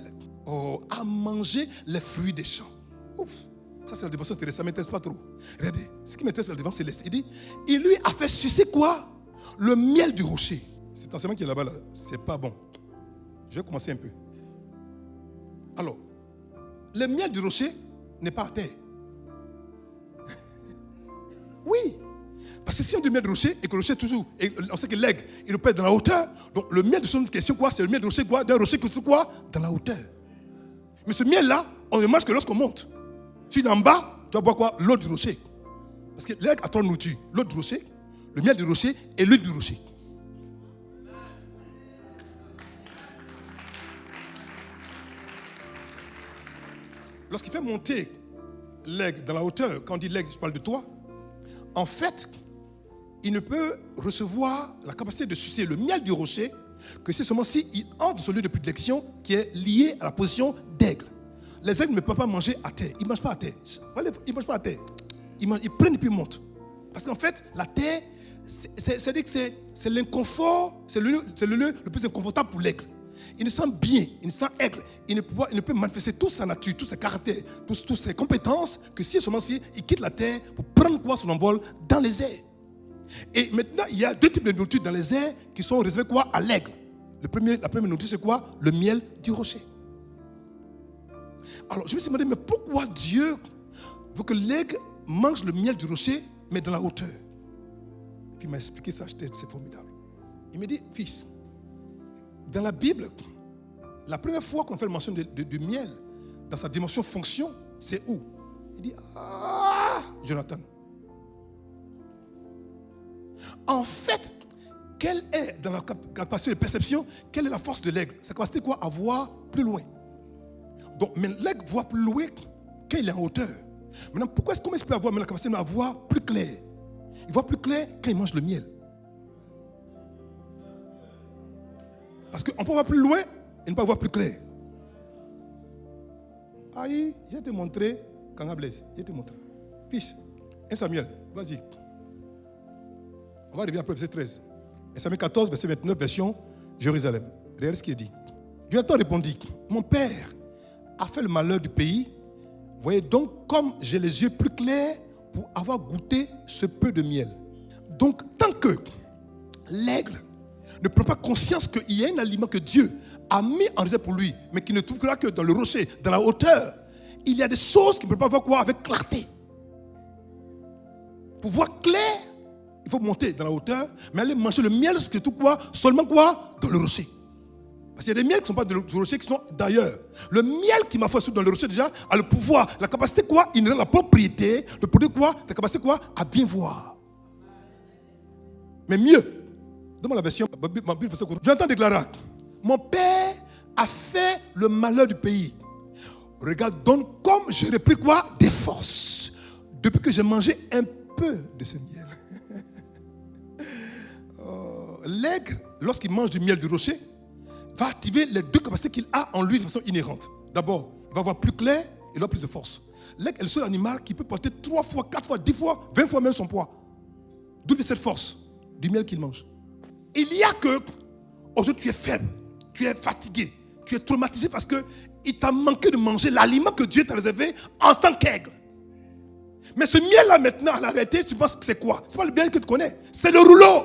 a mangé les fruits des champs. Ouf, ça c'est la dévotion terrestre, ça ne m'intéresse pas trop. Regardez, ce qui m'intéresse la dévotion céleste, il dit, il lui a fait sucer quoi? Le miel du rocher. Cet enseignement qui est là-bas, là, c'est pas bon. Je vais commencer un peu. Alors, le miel du rocher n'est pas à terre. Oui. Parce que si on dit miel de rocher et que le rocher toujours, et on sait que l'aigle, il le pète dans la hauteur. Donc le miel de son question quoi? C'est le miel de rocher quoi? D'un rocher qui se trouve quoi? Dans la hauteur. Mais ce miel-là, on ne mange que lorsqu'on monte. Si tu es en bas, tu vas boire quoi? L'eau du rocher. Parce que l'aigle a 3 nourritures. L'eau du rocher, le miel du rocher et l'huile du rocher. Lorsqu'il fait monter l'aigle dans la hauteur, quand on dit l'aigle, je parle de toi, en fait, il ne peut recevoir la capacité de sucer le miel du rocher que c'est seulement s'il entre dans ce lieu de prédilection qui est lié à la position d'aigle. Les aigles ne peuvent pas manger à terre. Ils ne mangent pas à terre. Ils ne mangent pas à terre. Ils prennent et puis ils montent. Parce qu'en fait, la terre, c'est-à-dire que c'est l'inconfort, c'est le lieu le plus inconfortable pour l'aigle. Il ne sent bien, il ne sent aigle. Il ne peut manifester toute sa nature, tous ses caractères, toutes ses compétences que si seulement si il quitte la terre pour prendre quoi son envol dans les airs. Et maintenant, il y a deux types de nourriture dans les airs qui sont réservés quoi à l'aigle. La première nourriture, c'est quoi? Le miel du rocher. Alors, je me suis demandé, mais pourquoi Dieu veut que l'aigle mange le miel du rocher, mais dans la hauteur? Puis il m'a expliqué ça, c'est formidable. Il m'a dit, fils, dans la Bible, la première fois qu'on fait mention du miel, dans sa dimension fonction, c'est où? Il dit, Jonathan. En fait, quelle est, dans la capacité de perception, quelle est la force de l'aigle? Sa capacité quoi? À voir plus loin. Donc, mais l'aigle voit plus loin quand il est en hauteur. Maintenant, comment est-ce qu'il peut avoir la capacité à voir plus clair? Il voit plus clair quand il mange le miel. Parce qu'on peut voir plus loin et ne pas voir plus clair. Aïe, je vais te montrer, Kanga Blaise, je vais te montrer. Fils, 1 Samuel, vas-y. On va revenir après verset 13. 1 Samuel 14, verset 29, version Jérusalem. Regardez ce qui est dit. Jonathan répondit, mon père a fait le malheur du pays. Voyez donc comme j'ai les yeux plus clairs pour avoir goûté ce peu de miel. Donc, tant que l'aigle ne prend pas conscience qu'il y a un aliment que Dieu a mis en réserve pour lui, mais qu'il ne trouvera que dans le rocher, dans la hauteur, il y a des choses qu'il ne peut pas voir quoi avec clarté. Pour voir clair, il faut monter dans la hauteur, mais aller manger le miel, c'est tout quoi? Seulement quoi? Dans le rocher. Parce qu'il y a des miels qui ne sont pas du rocher, qui sont d'ailleurs. Le miel qui m'a fait dans le rocher déjà a le pouvoir, la capacité quoi? Il a la propriété de produire quoi? La capacité quoi? À bien voir. Mais mieux, donne-moi la version, ma Bible, j'entends déclarer, mon père a fait le malheur du pays. Regarde donc comme j'ai repris quoi? Des forces. Depuis que j'ai mangé un peu de ce miel. L'aigle, lorsqu'il mange du miel du rocher, va activer les deux capacités qu'il a en lui de façon inhérente. D'abord, il va voir plus clair et il aura plus de force. L'aigle est le seul animal qui peut porter 3 fois, 4 fois, 10 fois, 20 fois même son poids. D'où cette force du miel qu'il mange. Il y a que, aujourd'hui tu es faible, tu es fatigué, tu es traumatisé parce qu'il t'a manqué de manger l'aliment que Dieu t'a réservé en tant qu'aigle. Mais ce miel-là maintenant, à la réalité, tu penses que c'est quoi? Ce n'est pas le miel que tu connais, c'est le rouleau.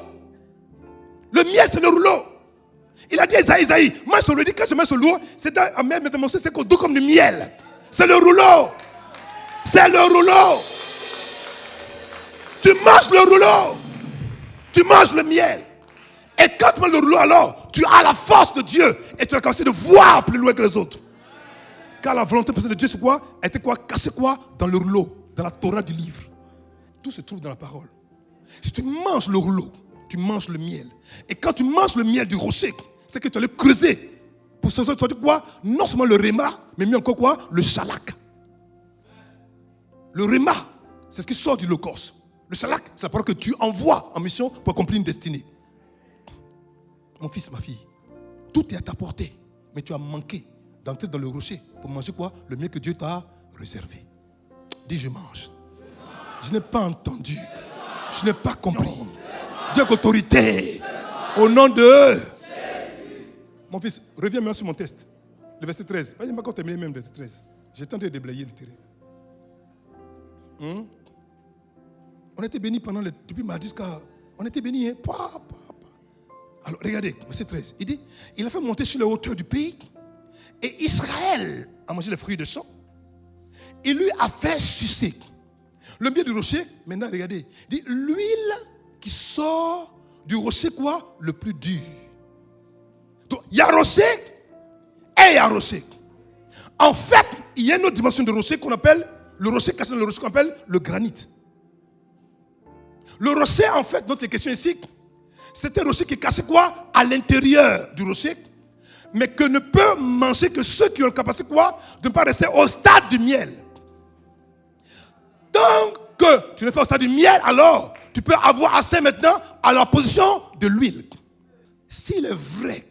Le miel, c'est le rouleau. Il a dit à Isaïe, moi je lui dis quand je mets ce rouleau, c'est un miel métamorphosé, c'est doux comme du miel. C'est le rouleau. C'est le rouleau. Tu manges le rouleau. Tu manges le miel. Et quand tu manges le rouleau, alors, tu as la force de Dieu et tu as la capacité de voir plus loin que les autres. Car la volonté de Dieu, c'est quoi? Elle était quoi? Cachée quoi? Dans le rouleau, dans la Torah du livre. Tout se trouve dans la parole. Si tu manges le rouleau, tu manges le miel. Et quand tu manges le miel du rocher, c'est que tu allais creuser. Pour ce tu as quoi? Non seulement le réma, mais mieux encore quoi? Le shalak. Le réma, c'est ce qui sort du logos. Le shalak, c'est la parole que tu envoies en mission pour accomplir une destinée. Mon fils, ma fille, tout est à ta portée, mais tu as manqué d'entrer dans le rocher pour manger quoi? Le miel que Dieu t'a réservé. Dis, je mange. Je n'ai pas entendu. Je n'ai pas compris. Dis avec autorité. Au nom de Jésus. Mon fils, reviens maintenant sur mon test. Le verset 13. Je n'ai pas encore terminé même le verset 13. J'ai tenté de déblayer le terrain. On était bénis depuis mardi jusqu'à... On était bénis. Hein? Alors, regardez, verset 13. Il dit, il a fait monter sur les hauteurs du pays. Et Israël a mangé les fruits de champ. Il lui a fait sucer. Le miel du rocher, maintenant, regardez. Il dit, l'huile qui sort du rocher, quoi? Le plus dur. Donc, il y a rocher et il y a rocher. En fait, il y a une autre dimension de rocher qu'on appelle, le rocher caché dans le rocher qu'on appelle le granit. Le rocher, en fait, notre question ici, c'est un rocher qui est caché quoi? À l'intérieur du rocher, mais que ne peut manger que ceux qui ont la capacité quoi? De ne pas rester au stade du miel. Donc, que tu ne fais au stade du miel, alors tu peux avoir accès maintenant à la position de l'huile. S'il est vrai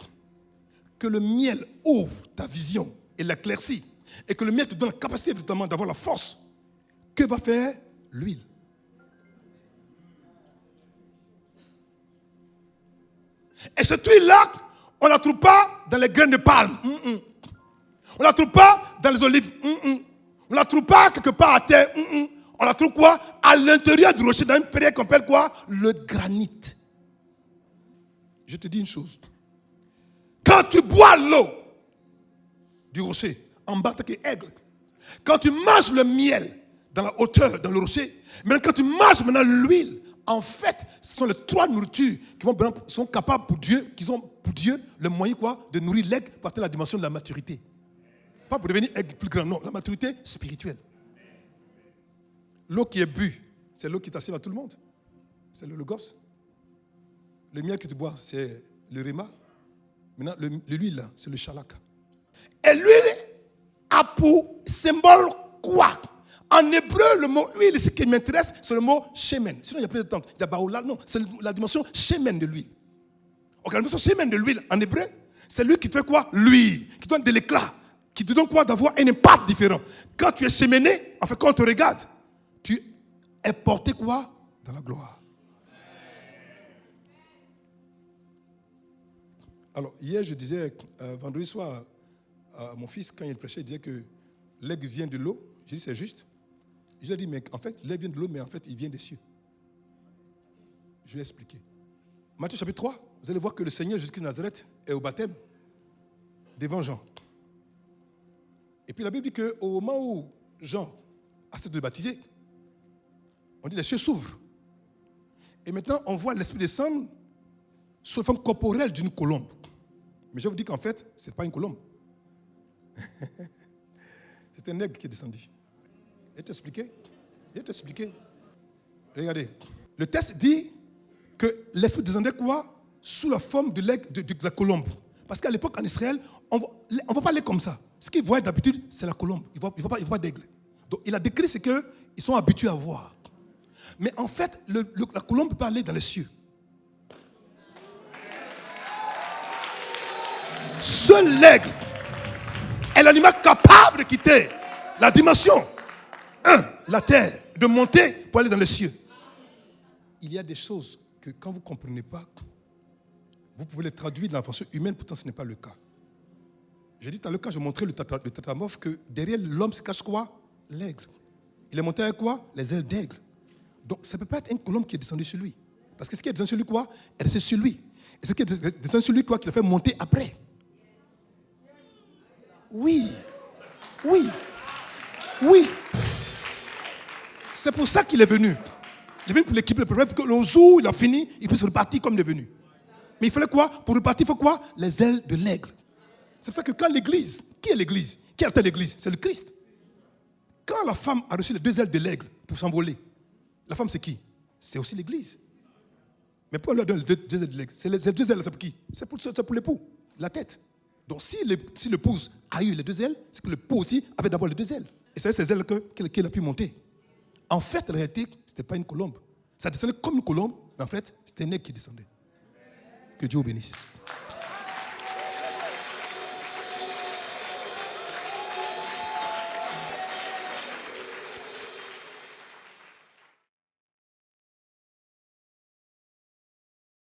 que le miel ouvre ta vision et l'éclaircit, et que le miel te donne la capacité évidemment d'avoir la force, que va faire l'huile? Et cette huile-là, on ne la trouve pas dans les graines de palme. On ne la trouve pas dans les olives. On ne la trouve pas quelque part à terre. On la trouve quoi? À l'intérieur du rocher, dans une pierre qu'on appelle quoi? Le granit. Je te dis une chose. Quand tu bois l'eau du rocher, en bas, tu es aigle. Quand tu manges le miel dans la hauteur, dans le rocher, maintenant quand tu manges maintenant l'huile, en fait, ce sont les trois nourritures qui sont capables pour Dieu, qui ont pour Dieu le moyen quoi, de nourrir l'aigle par la dimension de la maturité. Pas pour devenir aigle plus grand, non, la maturité spirituelle. L'eau qui est bue, c'est l'eau qui t'assied à tout le monde. C'est le gosse. Le miel que tu bois, c'est le réma. Maintenant, l'huile, c'est le chalak. Et l'huile a pour symbole quoi? En hébreu, le mot huile, ce qui m'intéresse, c'est le mot shemen. Sinon, il y a plus de temps. Il y a baoula, non, c'est la dimension shemen de l'huile. Donc, la dimension shemen de l'huile, en hébreu, c'est lui qui te fait quoi? L'huile, qui donne de l'éclat, qui te donne quoi? D'avoir un impact différent. Quand tu es shemené, en fait, quand on te regarde, tu es porté quoi? Dans la gloire. Alors, hier, je disais, vendredi soir, à mon fils, quand il prêchait, il disait que l'aigle vient de l'eau. J'ai dit, c'est juste. Je lui ai dit, mais en fait, l'aigle vient de l'eau, mais en fait, il vient des cieux. Je vais expliquer. Matthieu chapitre 3, vous allez voir que le Seigneur Jésus-Christ de Nazareth est au baptême devant Jean. Et puis la Bible dit qu'au moment où Jean accepte de baptiser, on dit les cieux s'ouvrent. Et maintenant, on voit l'Esprit descendre sous la forme corporelle d'une colombe. Mais je vous dis qu'en fait, ce n'est pas une colombe. C'est un aigle qui est descendu. Je vais t'expliquer. Regardez. Le texte dit que l'Esprit descendait quoi? Sous la forme de l'aigle, de la colombe. Parce qu'à l'époque, en Israël, on ne va pas aller comme ça. Ce qu'ils voient d'habitude, c'est la colombe. Il ne voit pas d'aigle. Donc, il a décrit ce qu'ils sont habitués à voir. Mais en fait, la colombe peut pas aller dans les cieux. Seul l'aigle est l'animal capable de quitter la dimension, la terre, de monter pour aller dans les cieux. Il y a des choses que quand vous ne comprenez pas, vous pouvez les traduire dans la façon humaine, pourtant ce n'est pas le cas. J'ai dit tout à l'heure, quand je montrais le tatamorphe, que derrière l'homme se cache quoi? L'aigle. Il est monté avec quoi? Les ailes d'aigle. Donc ça ne peut pas être une colombe qui est descendue sur lui. Parce que ce qui est descendu sur lui, quoi? Elle est sur lui. Et ce qui est descendu sur lui, quoi, qui l'a fait monter après. Oui. C'est pour ça qu'il est venu. Il est venu pour l'équiper le problème, pour que le jour où il a fini, il puisse repartir comme il est venu. Mais il fallait quoi? Pour repartir, il faut quoi? Les ailes de l'aigle. C'est pour ça que quand l'église, qui est l'église? Qui a l'église? C'est le Christ. Quand la femme a reçu les deux ailes de l'aigle pour s'envoler, la femme c'est qui? C'est aussi l'église. Mais pourquoi elle donne les deux ailes de l'aigle? C'est les deux ailes, c'est pour qui? C'est pour l'époux, la tête. Donc si l'épouse a eu les deux ailes, c'est que l'époux aussi avait d'abord les deux ailes. Et c'est ces ailes qu'elle a pu monter. En fait, en réalité, ce n'était pas une colombe. Ça descendait comme une colombe, mais en fait, c'était un aigle qui descendait. Que Dieu vous bénisse.